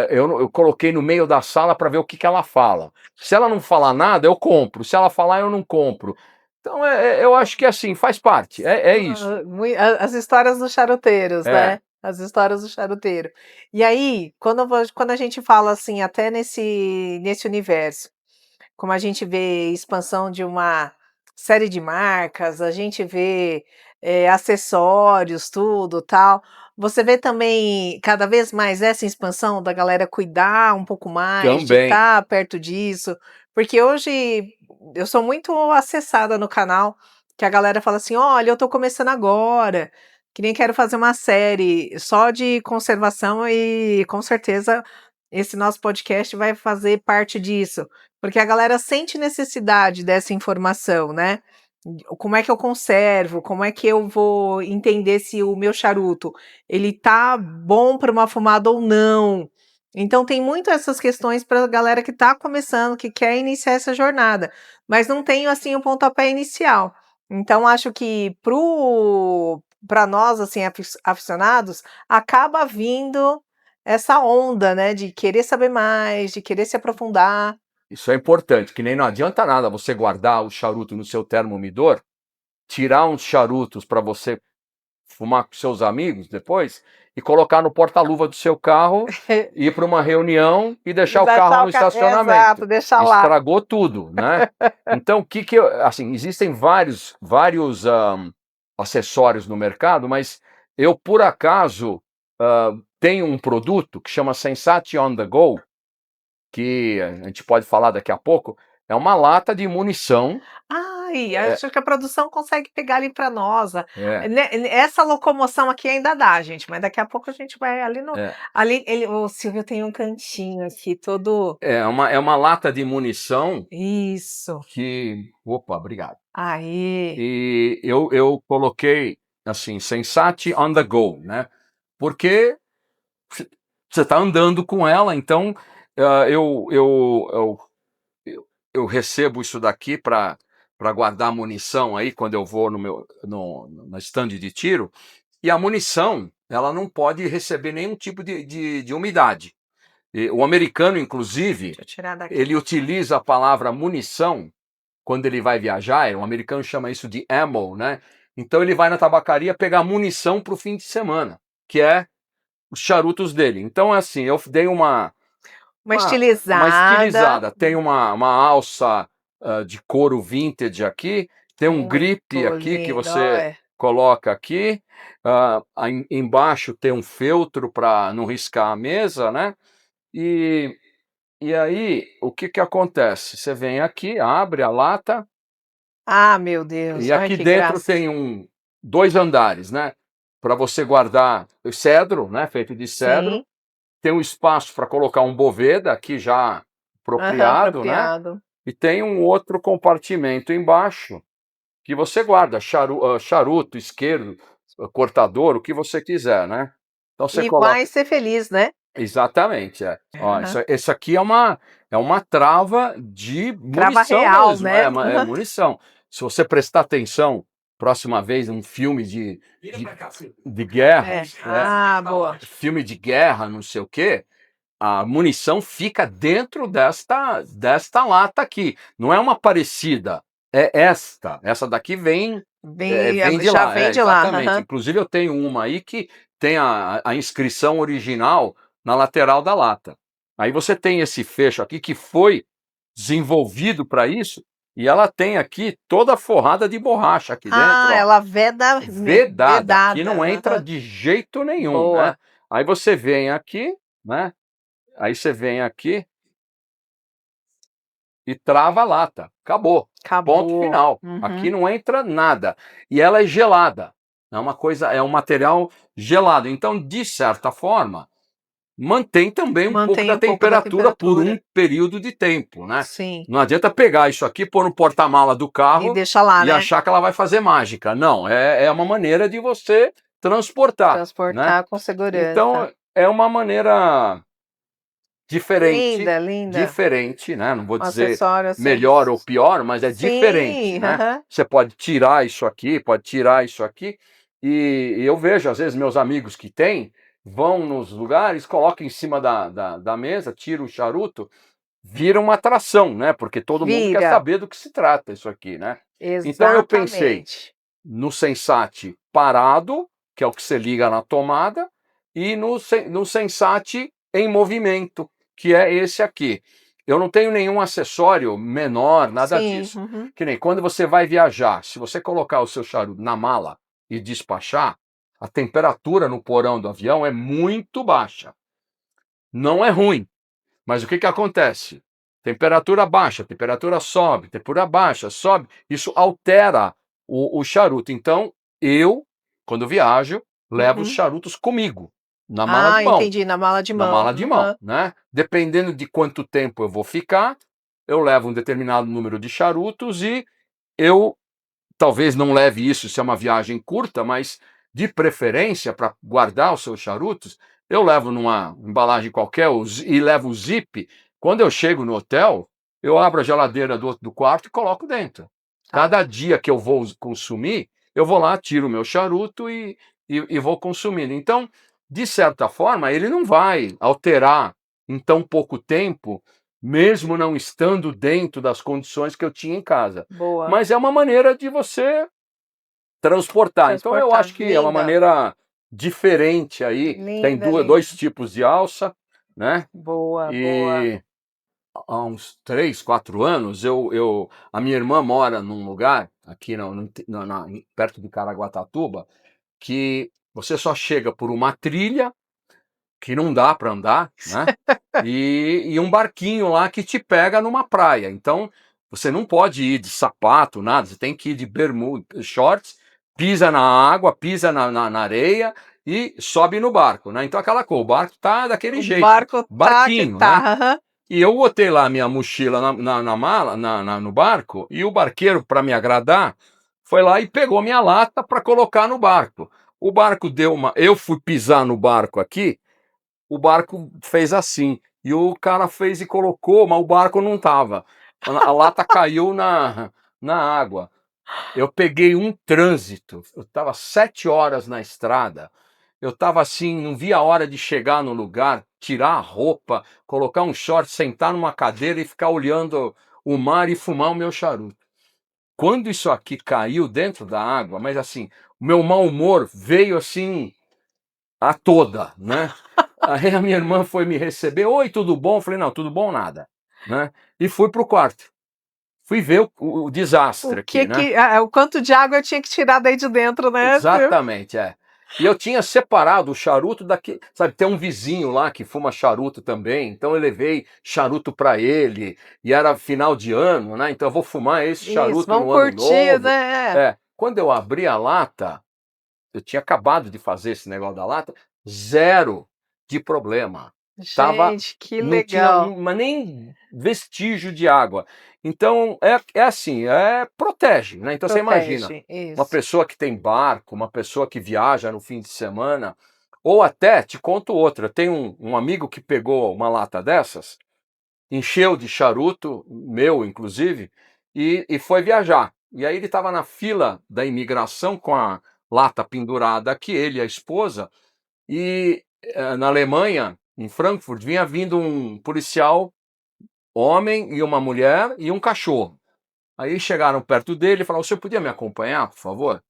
eu coloquei no meio da sala para ver o que ela fala. Se ela não falar nada, eu compro. Se ela falar, eu não compro. Então, eu acho que assim, faz parte. É isso. As histórias dos charuteiros, É, né, as histórias do charuteiro. E aí, quando a gente fala, assim, até nesse universo, como a gente vê expansão de uma série de marcas, a gente vê, acessórios, tudo, tal. Você vê também cada vez mais essa expansão da galera cuidar um pouco mais, de também. estar perto disso? Porque hoje eu sou muito acessada no canal, que a galera fala assim: "Olha, eu tô começando agora, que nem quero fazer uma série só de conservação", e com certeza esse nosso podcast vai fazer parte disso. Porque a galera sente necessidade dessa informação, né. Como é que eu conservo? Como é que eu vou entender se o meu charuto, ele tá bom para uma fumada ou não? Então tem muito essas questões para a galera que tá começando, que quer iniciar essa jornada, mas não tem, assim, o pontapé inicial. Então acho que para nós, assim, aficionados, acaba vindo essa onda, né, de querer saber mais, de querer se aprofundar. Isso é importante, que nem não adianta nada você guardar o charuto no seu termomidor, tirar uns charutos para você fumar com seus amigos depois e colocar no porta-luva do seu carro, ir para uma reunião e deixar o carro no estacionamento. Exato, deixa lá. Estragou tudo, né? Então, assim, existem vários acessórios no mercado, mas eu, por acaso, tenho um produto que chama Sensate On The Go, que a gente pode falar daqui a pouco, é uma lata de munição. Ai, acho que a produção consegue pegar ali para nós. É, Essa locomoção aqui ainda dá, gente, mas daqui a pouco a gente vai ali no. é, Ali, o Silvio tem um cantinho aqui, todo. é uma lata de munição Isso. que. Opa, obrigado. Aí. E eu coloquei assim, Sensate on the go, né? Porque você está andando com ela, então eu recebo isso daqui para guardar munição aí quando eu vou no stand de tiro, e a munição ela não pode receber nenhum tipo de umidade. E o americano, inclusive, Deixa eu tirar daqui. ele utiliza a palavra munição quando ele vai viajar, o americano chama isso de ammo, né? Então ele vai na tabacaria pegar munição para o fim de semana, que é os charutos dele. Então, assim, eu dei uma estilizada. Tem uma alça de couro vintage aqui, tem um grip aqui que você coloca aqui, embaixo tem um feltro para não riscar a mesa, né? E aí, o que acontece? Você vem aqui, abre a lata, Ah, meu Deus, e ai aqui que dentro graça. tem dois andares, né? Para você guardar o cedro, né? Feito de cedro. Sim. Tem um espaço para colocar um boveda aqui já Aham, apropriado, né? apropriado. E tem um outro compartimento embaixo que você guarda charuto, isqueiro, cortador, o que você quiser, né? Então você E vai coloca. ser feliz, né? Exatamente, é. Ó, Aham. isso aqui é uma trava de Crava munição real, mesmo, né? é munição. Se você prestar atenção, próxima vez, um filme de guerra, Ah, boa. filme de guerra, não sei o quê, a munição fica dentro desta lata aqui. Não é uma parecida, é esta. Essa daqui vem de Já lá, vem de lá. exatamente. Aham. Inclusive eu tenho uma aí que tem a inscrição original na lateral da lata. Aí você tem esse fecho aqui que foi desenvolvido para isso, e ela tem aqui toda forrada de borracha aqui dentro, Ah, ó. ela veda Vedada, aqui vedada. não entra Aham. de jeito nenhum, Boa. né? Aí você vem aqui, né? Aí você vem aqui e trava a lata. Acabou. Ponto Acabou. final. Aqui Uhum. não entra nada. E ela é gelada. É um material gelado. Então, de certa forma, mantém também um pouco Mantém da um pouco da temperatura por um temperatura. período de tempo, né? Sim. Não adianta pegar isso aqui, pôr no porta-mala do E carro deixa lá, e né? achar que ela vai fazer mágica. Não, é uma maneira de você transportar, né? Transportar com segurança. Então, é uma maneira diferente, Linda, linda. diferente, né? Não vou Um dizer acessório assim. melhor ou pior, mas é diferente, Sim, né? aham. Você pode tirar isso aqui, pode tirar isso aqui, e eu vejo, às vezes, meus amigos que têm, vão nos lugares, colocam em cima da mesa, tiram o charuto, vira uma atração, né? Porque todo mundo quer Vira. saber do que se trata isso aqui, né? Então eu pensei Exatamente. no Sensate parado, que é o que você liga na tomada, e no Sensate em movimento, que é esse aqui. Eu não tenho nenhum acessório menor, nada Sim, disso. uhum. Que nem quando você vai viajar, se você colocar o seu charuto na mala e despachar, a temperatura no porão do avião é muito baixa. Não é ruim, mas o que acontece? Temperatura baixa, temperatura sobe, temperatura baixa, sobe. Isso altera o charuto. Então, eu, quando viajo, levo os Uhum. charutos comigo, na mala de Ah, mão. entendi, na mala de Na mão. mala de mão, Aham. né? Dependendo de quanto tempo eu vou ficar, eu levo um determinado número de charutos e eu talvez não leve isso se é uma viagem curta, mas de preferência para guardar os seus charutos, eu levo numa embalagem qualquer e levo o zip. Quando eu chego no hotel, eu abro a geladeira do quarto e coloco dentro. Cada dia que eu vou consumir, eu vou lá, tiro o meu charuto e vou consumindo. Então, de certa forma, ele não vai alterar em tão pouco tempo, mesmo não estando dentro das condições que eu tinha em casa. Boa. Mas é uma maneira de você transportar. Então eu Transportar. acho que é uma Linda. maneira diferente aí. Tem Linda, linda. dois tipos de alça, né? Boa, boa. E há uns 3, 4 anos, a minha irmã mora num lugar aqui perto de Caraguatatuba, que você só chega por uma trilha que não dá para andar, né? E um barquinho lá que te pega numa praia. Então você não pode ir de sapato, nada. Você tem que ir de bermuda, shorts, pisa na água, pisa na areia e sobe no barco, né? Então aquela coisa, o barco tá daquele O jeito, barco tá que barquinho, né? tá. Aham. E eu botei lá minha mochila na mala, no barco, e o barqueiro, para me agradar, foi lá e pegou minha lata para colocar no barco. O barco deu uma. Eu fui pisar no barco aqui, o barco fez assim. E o cara fez e colocou, mas o barco não estava. A lata caiu na água. Eu peguei um trânsito. Eu estava 7 horas na estrada. Eu estava assim, não via a hora de chegar no lugar, tirar a roupa, colocar um short, sentar numa cadeira e ficar olhando o mar e fumar o meu charuto. Quando isso aqui caiu dentro da água, mas assim, o meu mau humor veio assim a toda, né? Aí a minha irmã foi me receber, oi, tudo bom? Eu falei, não, tudo bom nada, né? E fui pro quarto. Fui ver o desastre aqui, né? O quanto de água eu tinha que tirar daí de dentro, né? Exatamente, é. E eu tinha separado o charuto daqui, sabe, tem um vizinho lá que fuma charuto também, então eu levei charuto para ele, e era final de ano, né? Então eu vou fumar esse Isso, charuto vamos no ano curtir, novo. né? É, quando eu abri a lata, eu tinha acabado de fazer esse negócio da lata, zero de problema. Tava, Gente, que não tinha legal. mas nem vestígio de água. Então é assim, protege, né? Então você imagina, Protege, uma isso. pessoa que tem barco, uma pessoa que viaja no fim de semana, ou até, te conto outra, tem um amigo que pegou uma lata dessas, encheu de charuto, meu inclusive, e foi viajar. E aí ele estava na fila da imigração com a lata pendurada aqui, ele e a esposa, e na Alemanha, em Frankfurt, vinha vindo um policial, homem e uma mulher e um cachorro. Aí chegaram perto dele e falaram, o senhor podia me acompanhar, por favor?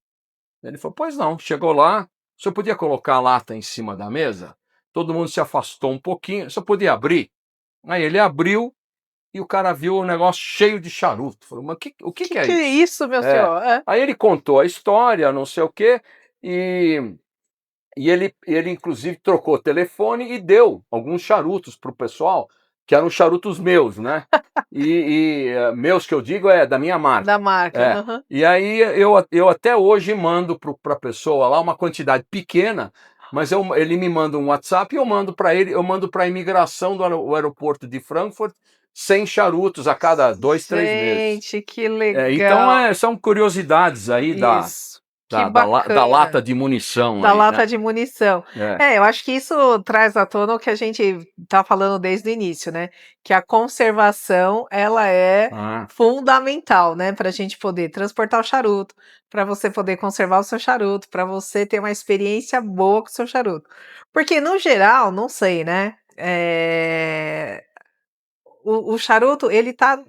Ele falou, pois não. Chegou lá, o senhor podia colocar a lata em cima da mesa? Todo mundo se afastou um pouquinho, o senhor podia abrir? Aí ele abriu, e o cara viu o negócio cheio de charuto. Falou, mas o que é Que é isso? isso, meu É. senhor? É. Aí ele contou a história, não sei o quê, e ele inclusive trocou o telefone e deu alguns charutos para o pessoal, que eram charutos meus, né? Meus que eu digo é da minha marca. Da marca. É. Aham. E aí eu até hoje mando para a pessoa lá uma quantidade pequena, mas ele me manda um WhatsApp e eu mando para ele, eu mando para a imigração do aeroporto de Frankfurt 100 charutos a cada 2, 3 meses. Gente, que Então legal. são curiosidades aí Isso. Que da lata bacana. de munição Da aí, né? lata de munição. É. Eu acho que isso traz à tona o que a gente tá falando desde o início, né, que a conservação ela é Ah, fundamental, né, para a gente poder transportar o charuto, para você poder conservar o seu charuto, para você ter uma experiência boa com o seu charuto. Porque no geral, não sei, né, o charuto, ele tá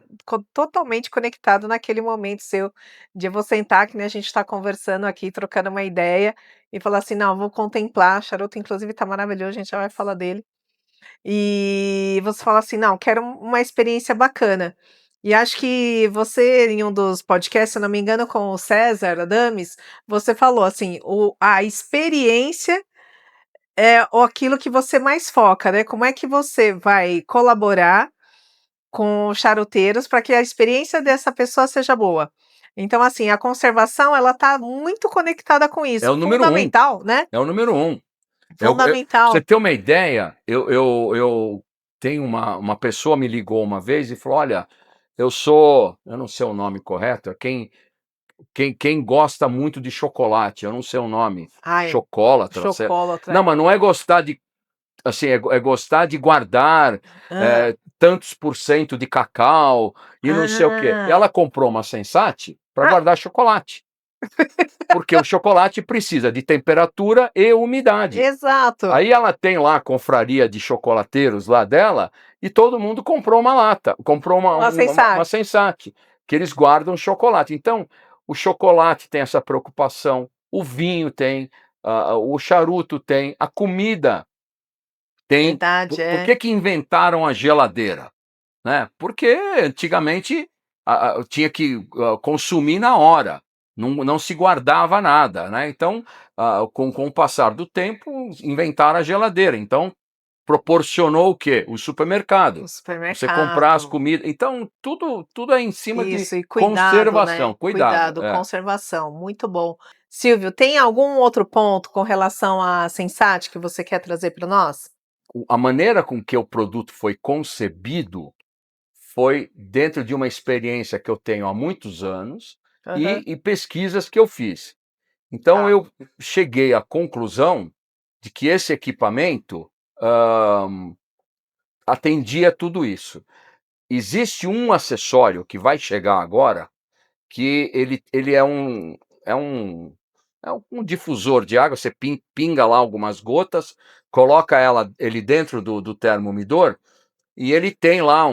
totalmente conectado naquele momento seu de você sentar, que nem a gente está conversando aqui, trocando uma ideia, e falar assim: "Não, vou contemplar", charuto inclusive tá maravilhoso, a gente já vai falar dele. E você fala assim: "Não, quero uma experiência bacana". E acho que você, em um dos podcasts, se eu não me engano, com o César Adames, você falou assim: a experiência é aquilo que você mais foca, né, como é que você vai colaborar com charuteiros para que a experiência dessa pessoa seja boa. Então, assim, a conservação ela está muito conectada com é isso, o número um, fundamental, né, é o número um. Pra você fundamental. ter uma ideia, eu tenho uma pessoa me ligou uma vez e falou: olha, eu não sei o nome correto, quem gosta muito de chocolate, eu não sei o nome, Ai, chocolatra, chocolatra. não, mas não é gostar de, assim, é gostar de guardar Hã. tantos por cento de cacau e não sei o quê. Ah, Ela comprou uma Sensate para guardar chocolate. Porque o chocolate precisa de temperatura e umidade. Exato. Aí ela tem lá a confraria de chocolateiros lá dela e todo mundo comprou uma lata, comprou Uma uma Sensate. Sensate, que eles guardam chocolate. Então, o chocolate tem essa preocupação, o vinho tem, o charuto tem, a comida tem. Verdade, Por é. que que inventaram a geladeira? Né? Porque antigamente tinha que consumir na hora, não se guardava nada, né? Então, com o passar do tempo, inventaram a geladeira. Então, proporcionou o quê? O supermercado. O Você comprar as supermercado. comidas. Então, tudo é em cima de Isso, e cuidado, conservação. né? Cuidado. Cuidado, conservação, muito bom. Silvio, tem algum outro ponto com relação à Sensate que você quer trazer para nós? A maneira com que o produto foi concebido foi dentro de uma experiência que eu tenho há muitos anos Aham, e pesquisas que eu fiz. Então tá. eu cheguei à conclusão de que esse equipamento hã, atendia tudo isso. Existe um acessório que vai chegar agora, que ele é um um difusor de água, você pinga lá algumas gotas, coloca ele dentro do termomidor e ele tem lá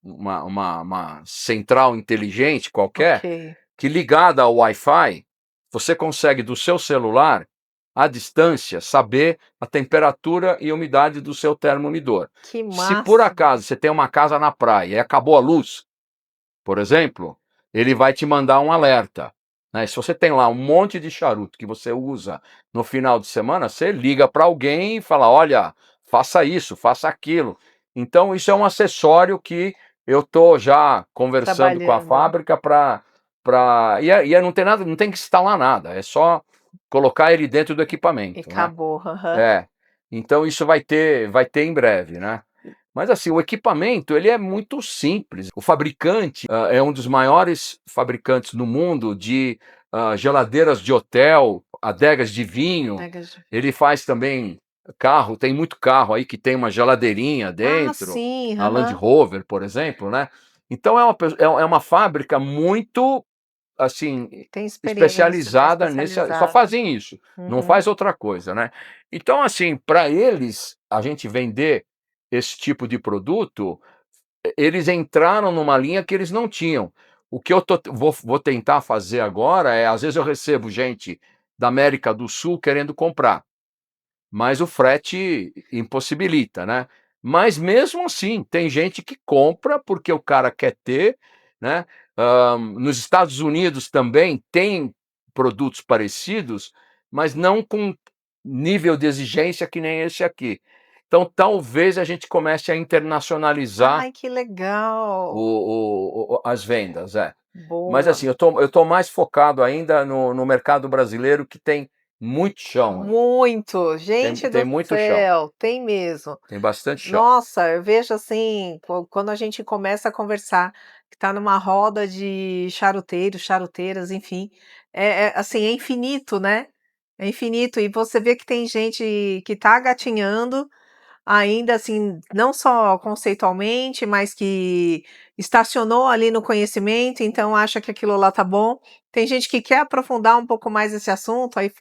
uma central inteligente qualquer, Ok. que ligada ao Wi-Fi, você consegue do seu celular, à distância, saber a temperatura e umidade do seu termomidor. Que Se por massa. acaso você tem uma casa na praia e acabou a luz, por exemplo, ele vai te mandar um alerta. Né? Se você tem lá um monte de charuto que você usa no final de semana, você liga para alguém e fala: olha, faça isso, faça aquilo. Então, isso é um acessório que eu estou já conversando com a Trabalhando. fábrica não tem nada, não tem que instalar nada, é só colocar ele dentro do E equipamento, né? acabou. Aham. É. Então isso vai ter em breve, né? Mas assim, o equipamento ele é muito simples. O fabricante é um dos maiores fabricantes no mundo de geladeiras de hotel, adegas de vinho. Mega. Ele faz também carro, tem muito carro aí que tem uma geladeirinha Ah, dentro, sim, a Land aham. Rover, por exemplo, né? Então é uma fábrica muito assim, Tem experiência, tá especializada nesse, só especializada. fazem isso, não Uhum. faz outra coisa, né. Então, assim, para eles, a gente vender esse tipo de produto, eles entraram numa linha que eles não tinham. O que eu vou tentar fazer agora é, às vezes eu recebo gente da América do Sul querendo comprar, mas o frete impossibilita, né. Mas mesmo assim, tem gente que compra porque o cara quer ter, né. Nos Estados Unidos também tem produtos parecidos, mas não com nível de exigência que nem esse aqui. Então talvez a gente comece a internacionalizar Ai, que legal. as vendas, é. Mas Boa. assim, eu tô mais focado ainda no mercado brasileiro que tem muito chão, hein. Muito. Tem Gente tem do muito chão, céu, tem mesmo. tem bastante chão. Nossa, eu vejo assim, quando a gente começa a conversar, que tá numa roda de charuteiros, charuteiras, enfim, assim, é infinito, né? É infinito. E você vê que tem gente que tá gatinhando, ainda assim, não só conceitualmente, mas que estacionou ali no conhecimento, então acha que aquilo lá tá bom. Tem gente que quer aprofundar um pouco mais esse assunto, aí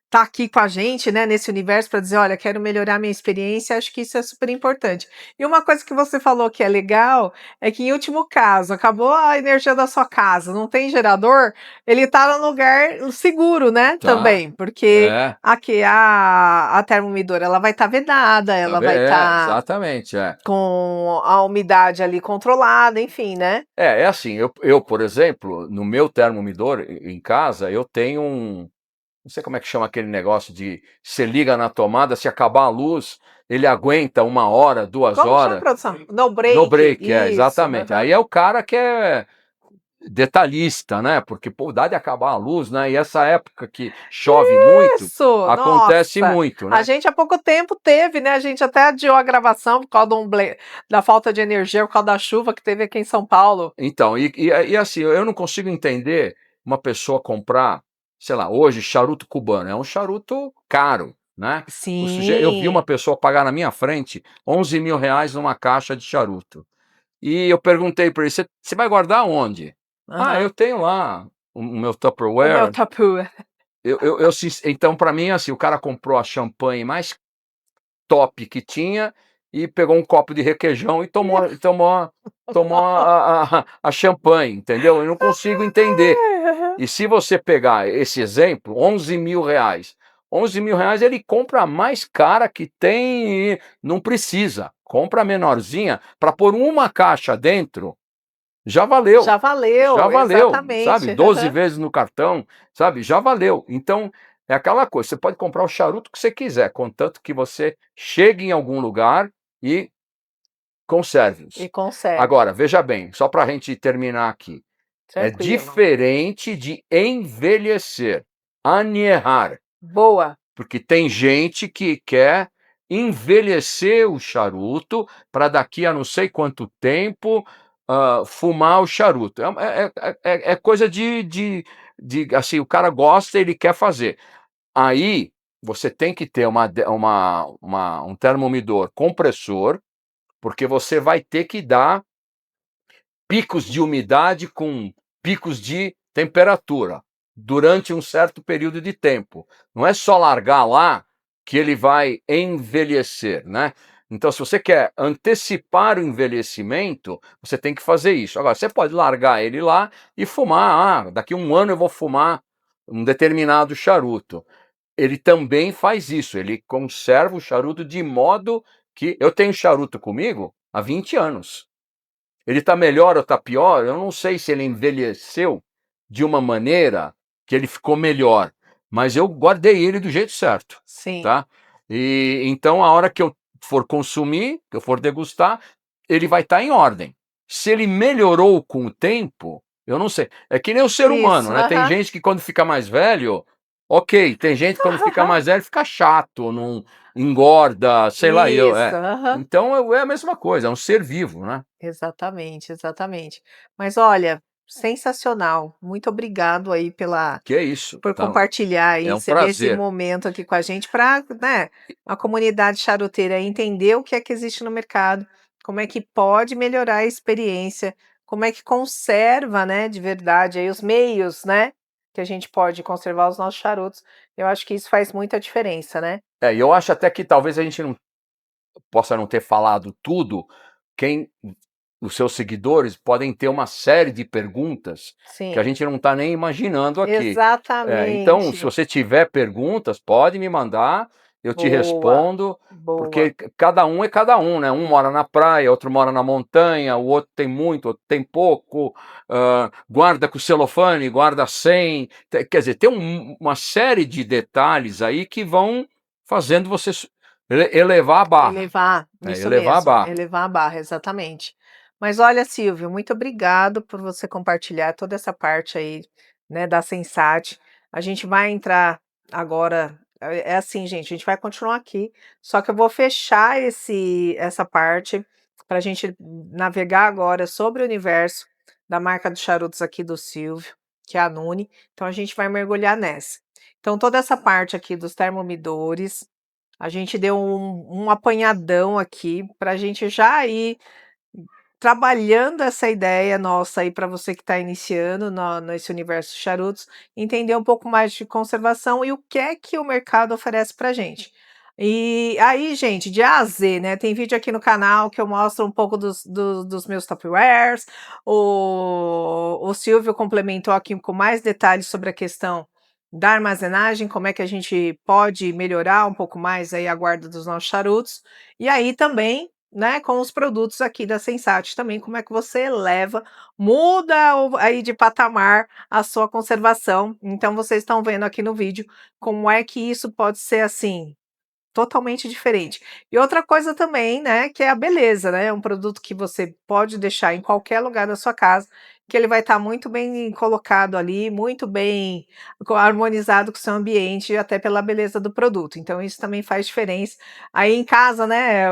tá aqui com a gente, né, nesse universo para dizer: "Olha, quero melhorar minha experiência", acho que isso é super importante. E uma coisa que você falou que é legal, é que em último caso, acabou a energia da sua casa, não tem gerador, ele tá no lugar seguro, né, Tá, também, porque é, aqui a termomidora ela vai estar vedada, tá ela ve vai é, estar exatamente, é. com a umidade ali controlada, enfim, né. É assim, por exemplo, no meu termomidor em casa, eu tenho não sei como é que chama aquele negócio de você liga na tomada, se acabar a luz, ele aguenta 1 hora, 2 Como chama, horas, produção? No no break, break, isso, exatamente. aham. Aí é o cara que é detalhista, né, porque, pô, dá de acabar a luz, né, e essa época que chove muito, Isso, acontece nossa, muito, a né. gente há pouco tempo teve, né, a gente até adiou a gravação por causa da falta de energia, por causa da chuva que teve aqui em São Paulo. Então, assim, eu não consigo entender uma pessoa comprar, sei lá, hoje charuto cubano, é um charuto caro, né. Eu vi uma Sim. pessoa pagar na minha frente R$ 11.000 numa caixa de charuto. E eu perguntei para ele: "Você vai guardar onde?" Ah, eu Aham. tenho lá o meu O meu Tupperware. tapu. Então, para mim, assim, o cara comprou a champanhe mais top que tinha e pegou um copo de requeijão e tomou a champanhe, entendeu? Eu não consigo entender. E se você pegar esse exemplo, R$ 11.000, R$ 11.000 ele compra a mais cara que tem e não precisa. Compra a menorzinha para pôr uma caixa dentro, já valeu. Já Já valeu, valeu, sabe? exatamente. 12 Aham. vezes no cartão, sabe? Já valeu. Então, é aquela coisa, você pode comprar o charuto que você quiser, contanto que você chegue em algum lugar e E conserve-os. conserve. Agora, veja bem, só para a gente terminar aqui. É Tranquilo. diferente de envelhecer, añejar, Boa. porque tem gente que quer envelhecer o charuto para daqui a não sei quanto tempo fumar o charuto. É coisa assim, o cara gosta, ele quer fazer. Aí você tem que ter um termomidor compressor, porque você vai ter que dar picos de umidade com picos de temperatura durante um certo período de tempo. Não é só largar lá que ele vai envelhecer, né? Então, se você quer antecipar o envelhecimento, você tem que fazer isso. Agora, você pode largar ele lá e fumar. Ah, daqui a um ano eu vou fumar um determinado charuto. Ele também faz isso, ele conserva o charuto de modo que. Eu tenho charuto comigo há 20 anos. Ele está melhor ou está pior? Eu não sei se ele envelheceu de uma maneira que ele ficou melhor, mas eu guardei ele do jeito certo, Sim. tá? E então a hora que eu for consumir, que eu for degustar, ele vai estar em ordem. Se ele melhorou com o tempo, eu não sei. É que nem o ser humano, Isso. né? Tem Aham. gente que quando fica mais velho, ok. Tem gente que quando fica mais velho fica chato, não engorda, sei lá eu. Isso. Aham. Então é a mesma coisa, é um ser vivo, né? Exatamente, exatamente. Mas olha, sensacional. Muito obrigado aí Que é isso, por tá? compartilhar É aí, um ceder esse prazer. momento aqui com a gente para, né, a comunidade charuteira entender o que é que existe no mercado, como é que pode melhorar a experiência, como é que conserva, né, de verdade aí os meios, né, que a gente pode conservar os nossos charutos. Eu acho que isso faz muita diferença, né? E eu acho até que talvez a gente não possa não ter falado tudo. Quem Os seus seguidores podem ter uma série de perguntas que a Sim, gente não está nem imaginando aqui. Então, se exatamente. você tiver perguntas, pode me mandar, eu te Boa, respondo, porque boa. cada um é cada um, né? Um mora na praia, outro mora na montanha, o outro tem muito, outro tem pouco, guarda com celofane, guarda sem. Quer dizer, tem uma série de detalhes aí que vão fazendo você elevar a barra. Elevar, Né? isso Elevar a mesmo, barra. elevar a barra, exatamente. Mas olha, Silvio, muito obrigado por você compartilhar toda essa parte aí, né, da Sensat. A gente vai entrar agora, é assim, gente, a gente vai continuar aqui, só que eu vou fechar essa parte para a gente navegar agora sobre o universo da marca de charutos aqui do Silvio, que é a Nune. Então a gente vai mergulhar nessa. Então toda essa parte aqui dos termomidores, a gente deu um apanhadão aqui para a gente já ir trabalhando essa ideia nossa aí para você que está iniciando nesse universo de charutos, entender um pouco mais de conservação e o que é que o mercado oferece para gente. E aí, gente, de A a Z, né? Tem vídeo aqui no canal que eu mostro um pouco dos meus Tupperwares. O Silvio complementou aqui com mais detalhes sobre a questão da armazenagem, como é que a gente pode melhorar um pouco mais aí a guarda dos nossos charutos. E aí também, né, com os produtos aqui da Sensat também, como é que você eleva, muda aí de patamar a sua conservação. Então vocês estão vendo aqui no vídeo como é que isso pode ser assim totalmente diferente. E outra coisa também, né, que é a beleza, né, é um produto que você pode deixar em qualquer lugar da sua casa, que ele vai estar muito bem colocado ali, muito bem harmonizado com o seu ambiente, até pela beleza do produto. Então isso também faz diferença. Aí em casa, né,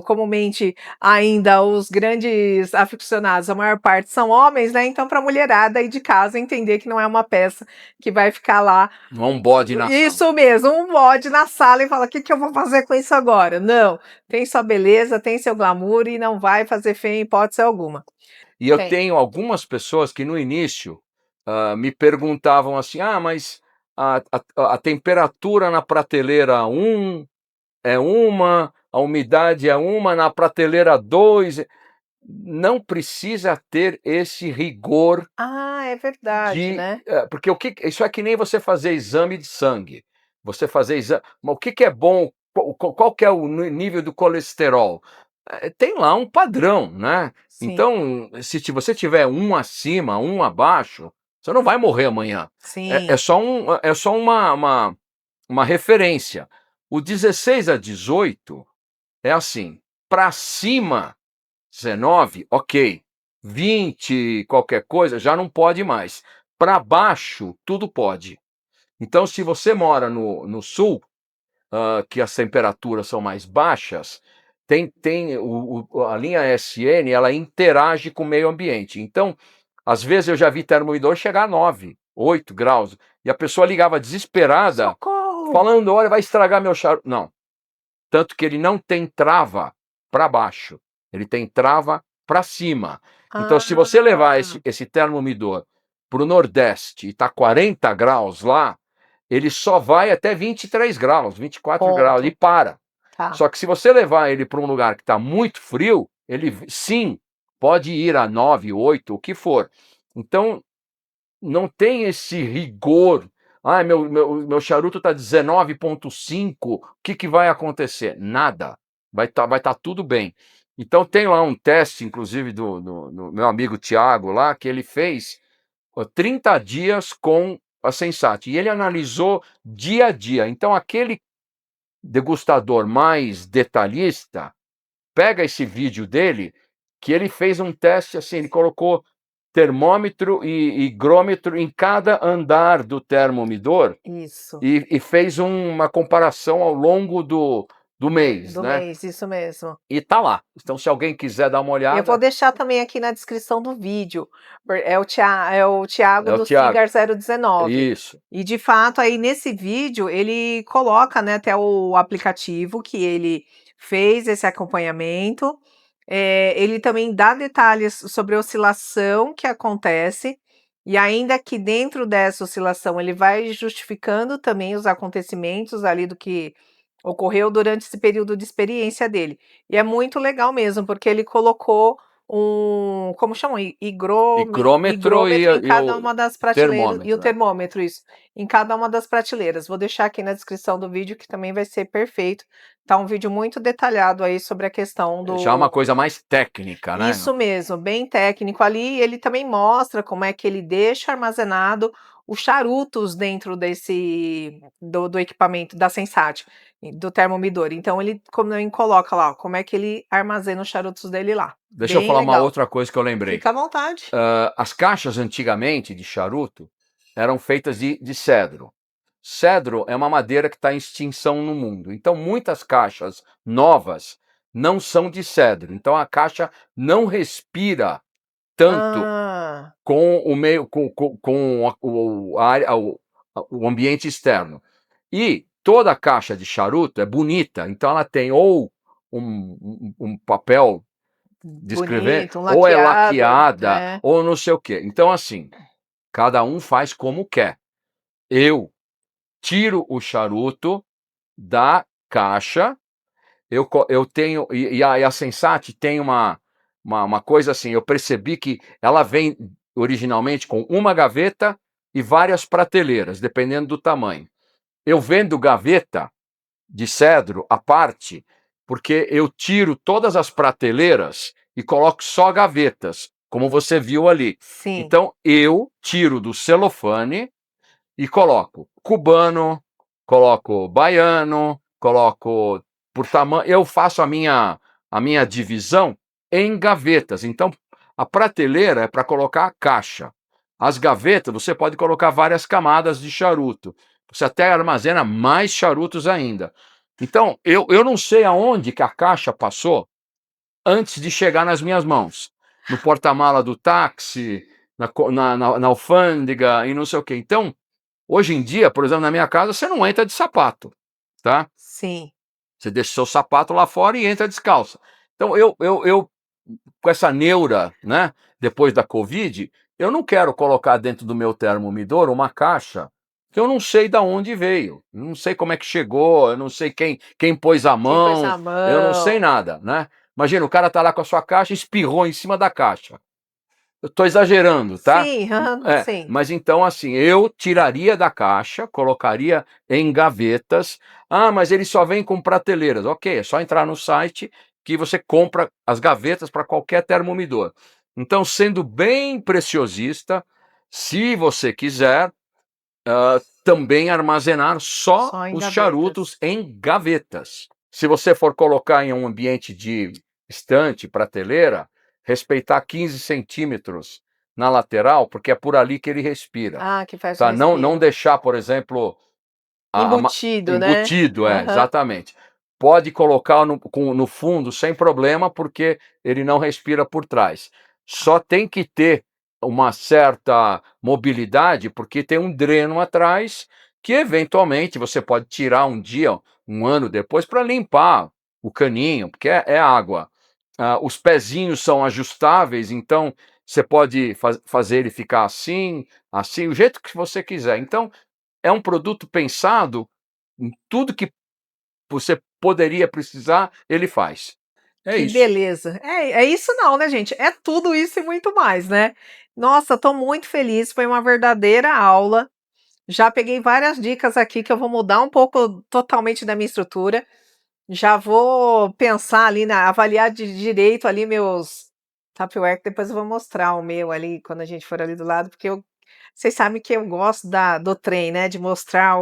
comumente ainda os grandes aficionados, a maior parte são homens, né, então para a mulherada aí de casa entender que não é uma peça que vai ficar lá Não é um bode na sala. isso mesmo, um bode na sala e fala: "O que que eu vou fazer com isso agora?". Não, tem sua beleza, tem seu glamour e não vai fazer feio em hipótese alguma. E eu Tem. tenho algumas pessoas que no início me perguntavam assim: ah, mas a temperatura na prateleira é uma, a umidade é uma, na prateleira 2. Não precisa ter esse rigor Ah, é verdade, né? porque isso é que nem você fazer exame de sangue. Você fazer exame. Mas o que é bom? Qual que é o nível do colesterol? Tem lá um padrão, né? Sim, Então, se você tiver um acima, um abaixo, você não vai morrer amanhã. É sim. só, é só uma referência. O 16 a 18 é assim, para cima 19, ok. 20, qualquer coisa, já não pode mais. Para baixo, tudo pode. Então, se você mora no sul, que as temperaturas são mais baixas, tem a linha SN, ela interage com o meio ambiente. Então, às vezes eu já vi termoidor chegar a 9, 8 graus, e a pessoa ligava desesperada, Socorro! falando, olha, vai estragar meu charuto. Não, tanto que ele não tem trava para baixo, ele tem trava para cima. Então, se você levar Ah, esse termomidor para o Nordeste e está 40 graus lá, ele só vai até 23 graus, 24 graus e ponto. para. Tá. Só que se você levar ele para um lugar que está muito frio, ele sim pode ir a 9, 8, o que for. Então, não tem esse rigor. Ah, meu charuto está 19,5, o que vai acontecer? Nada. Vai tá tudo bem. Então tem lá um teste, inclusive, do meu amigo Tiago lá, que ele fez 30 dias com a Sensat. E ele analisou dia a dia. Então aquele degustador mais detalhista, pega esse vídeo dele, que ele fez um teste assim, ele colocou termômetro e higrômetro em cada andar do termomidor Isso. e fez uma comparação ao longo do mês, Do né? mês, isso mesmo. E tá lá. Então, se alguém quiser dar uma Eu vou olhada, deixar também aqui na descrição do vídeo. É o Thiago é o do Tiago. Cigar 019. Isso. E de fato, aí nesse vídeo, ele coloca, né, até o aplicativo que ele fez esse acompanhamento. Ele também dá detalhes sobre a oscilação que acontece. E ainda que dentro dessa oscilação ele vai justificando também os acontecimentos ali do que ocorreu durante esse período de experiência dele. E é muito legal mesmo, porque ele colocou como chama? Higrômetro Higrômetro em e cada o uma das prateleiras, e o termômetro, né? termômetro, isso, em cada uma das prateleiras. Vou deixar aqui na descrição do vídeo, que também vai ser perfeito. Tá um vídeo muito detalhado aí sobre a questão Já é uma do. coisa mais técnica, né? Isso mesmo, bem técnico ali. Ele também mostra como é que ele deixa armazenado os charutos dentro do equipamento da Sensat, do termomidor. Então ele também coloca lá, ó, como é que ele armazena os charutos dele lá. Deixa eu Bem falar uma legal. outra coisa que eu lembrei. Fica à vontade. As caixas antigamente de charuto eram feitas de cedro. Cedro é uma madeira que está em extinção no mundo. Então, muitas caixas novas não são de cedro. Então, a caixa não respira tanto Ah, com o meio, com o ambiente externo. E toda caixa de charuto é bonita. Então, ela tem ou um papel de escrever, bonito, um ou é laqueado, laqueada, né. ou não sei o quê. Então, assim, cada um faz como quer. Eu tiro o charuto da caixa, eu tenho. E a Sensat tem uma coisa assim, eu percebi que ela vem originalmente com uma gaveta e várias prateleiras, dependendo do tamanho. Eu vendo gaveta de cedro à parte, porque eu tiro todas as prateleiras e coloco só gavetas, como você viu ali. Sim. Então eu tiro do celofane e coloco cubano, coloco baiano, coloco por tamanho. Eu faço a minha divisão em gavetas. Então a prateleira é para colocar a caixa. As gavetas você pode colocar várias camadas de charuto. Você até armazena mais charutos ainda. Então, eu não sei aonde que a caixa passou antes de chegar nas minhas mãos. No porta-mala do táxi, na alfândega e não sei o quê. Então, hoje em dia, por exemplo, na minha casa, você não entra de sapato, tá? Sim. Você deixa o seu sapato lá fora e entra descalça. Então, eu com essa neura, né? depois da Covid, eu não quero colocar dentro do meu termomidor uma caixa que eu não sei de onde veio, não sei como é que chegou, eu não sei quem pôs a Quem pôs mão, a eu não sei mão? nada, né? Imagina, o cara tá lá com a sua caixa e espirrou em cima da caixa. Eu tô exagerando, tá? Sim, aham, É, sim. mas então assim, eu tiraria da caixa, colocaria em gavetas. Ah, mas ele só vem com prateleiras. Ok, é só entrar no site que você compra as gavetas para qualquer termomidor. Então, sendo bem preciosista, se você quiser, também armazenar só Só em os gavetas. charutos em gavetas. Se você for colocar em um ambiente de estante, prateleira, respeitar 15 centímetros na lateral, porque é por ali que ele respira. Ah, que faz o Tá? Não respiro. deixar, por exemplo, Embutido, né? embutido, Aham. exatamente. Pode colocar no fundo sem problema, porque ele não respira por trás. Só tem que ter uma certa mobilidade, porque tem um dreno atrás que eventualmente você pode tirar um dia, um ano depois, para limpar o caninho, porque é água. Os pezinhos são ajustáveis, então você pode fazer ele ficar assim, assim, o jeito que você quiser. Então, é um produto pensado em tudo que você poderia precisar, ele faz. É Que isso. beleza. É isso não, né, gente? É tudo isso e muito mais, né? Nossa, tô muito feliz, foi uma verdadeira aula. Já peguei várias dicas aqui que eu vou mudar um pouco totalmente da minha estrutura. Já vou pensar ali avaliar de direito ali meus Tupperware, que depois eu vou mostrar o meu ali quando a gente for ali do lado, porque vocês sabem que eu gosto do trem, né? De mostrar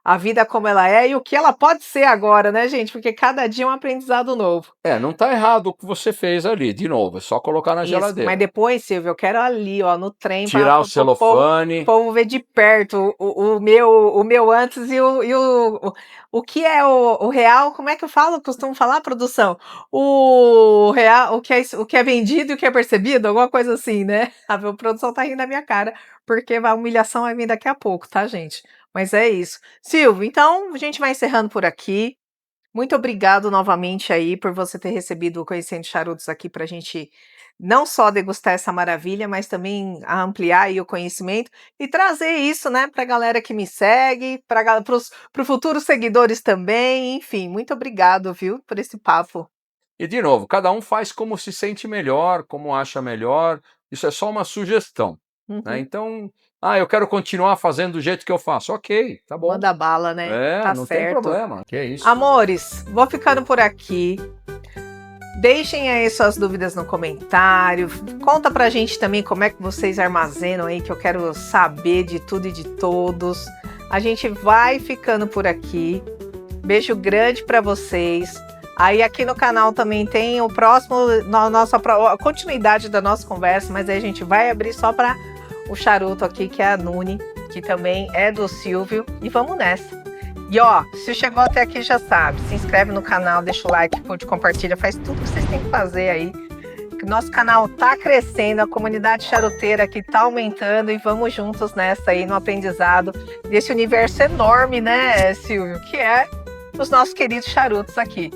a vida como ela é e o que ela pode ser agora, né, gente? Porque cada dia é um aprendizado novo. Não está errado o que você fez ali, de novo, é só colocar na Isso, mas geladeira. depois, Silvio, eu quero ali, ó, no trem para Tirar o o povo, celofane. povo ver de perto o meu antes o que é o real, como é que eu falo? Costumo falar, produção? O real, o que é vendido e o que é percebido, alguma coisa assim, né? A produção tá rindo da minha cara, porque a humilhação vai vir daqui a pouco, tá, gente? Mas é isso. Silvio, então a gente vai encerrando por aqui. Muito obrigado novamente aí por você ter recebido o Conhecendo Charutos aqui para a gente não só degustar essa maravilha, mas também ampliar aí o conhecimento e trazer isso, né, para a galera que me segue, para os futuros seguidores também, enfim, muito obrigado, viu, por esse papo. E, de novo, cada um faz como se sente melhor, como acha melhor. Isso é só uma sugestão, né? Uhum. Então, eu quero continuar fazendo do jeito que eu faço. Ok, tá bom. Manda bala, né? Tá Não tem certo. problema. Que é isso. Amores, vou ficando por aqui. Deixem aí suas dúvidas no comentário. Conta pra gente também como é que vocês armazenam aí, que eu quero saber de tudo e de todos. A gente vai ficando por aqui. Beijo grande pra vocês. Aí aqui no canal também tem o próximo, a continuidade da nossa conversa, mas aí a gente vai abrir só para o charuto aqui, que é a Nune, que também é do Silvio. E vamos nessa. E ó, se chegou até aqui já sabe, se inscreve no canal, deixa o like, curte, compartilha, faz tudo que vocês têm que fazer aí. Que o nosso canal tá crescendo, a comunidade charuteira aqui tá aumentando e vamos juntos nessa aí no aprendizado desse universo enorme, né, Silvio? Que é os nossos queridos charutos aqui.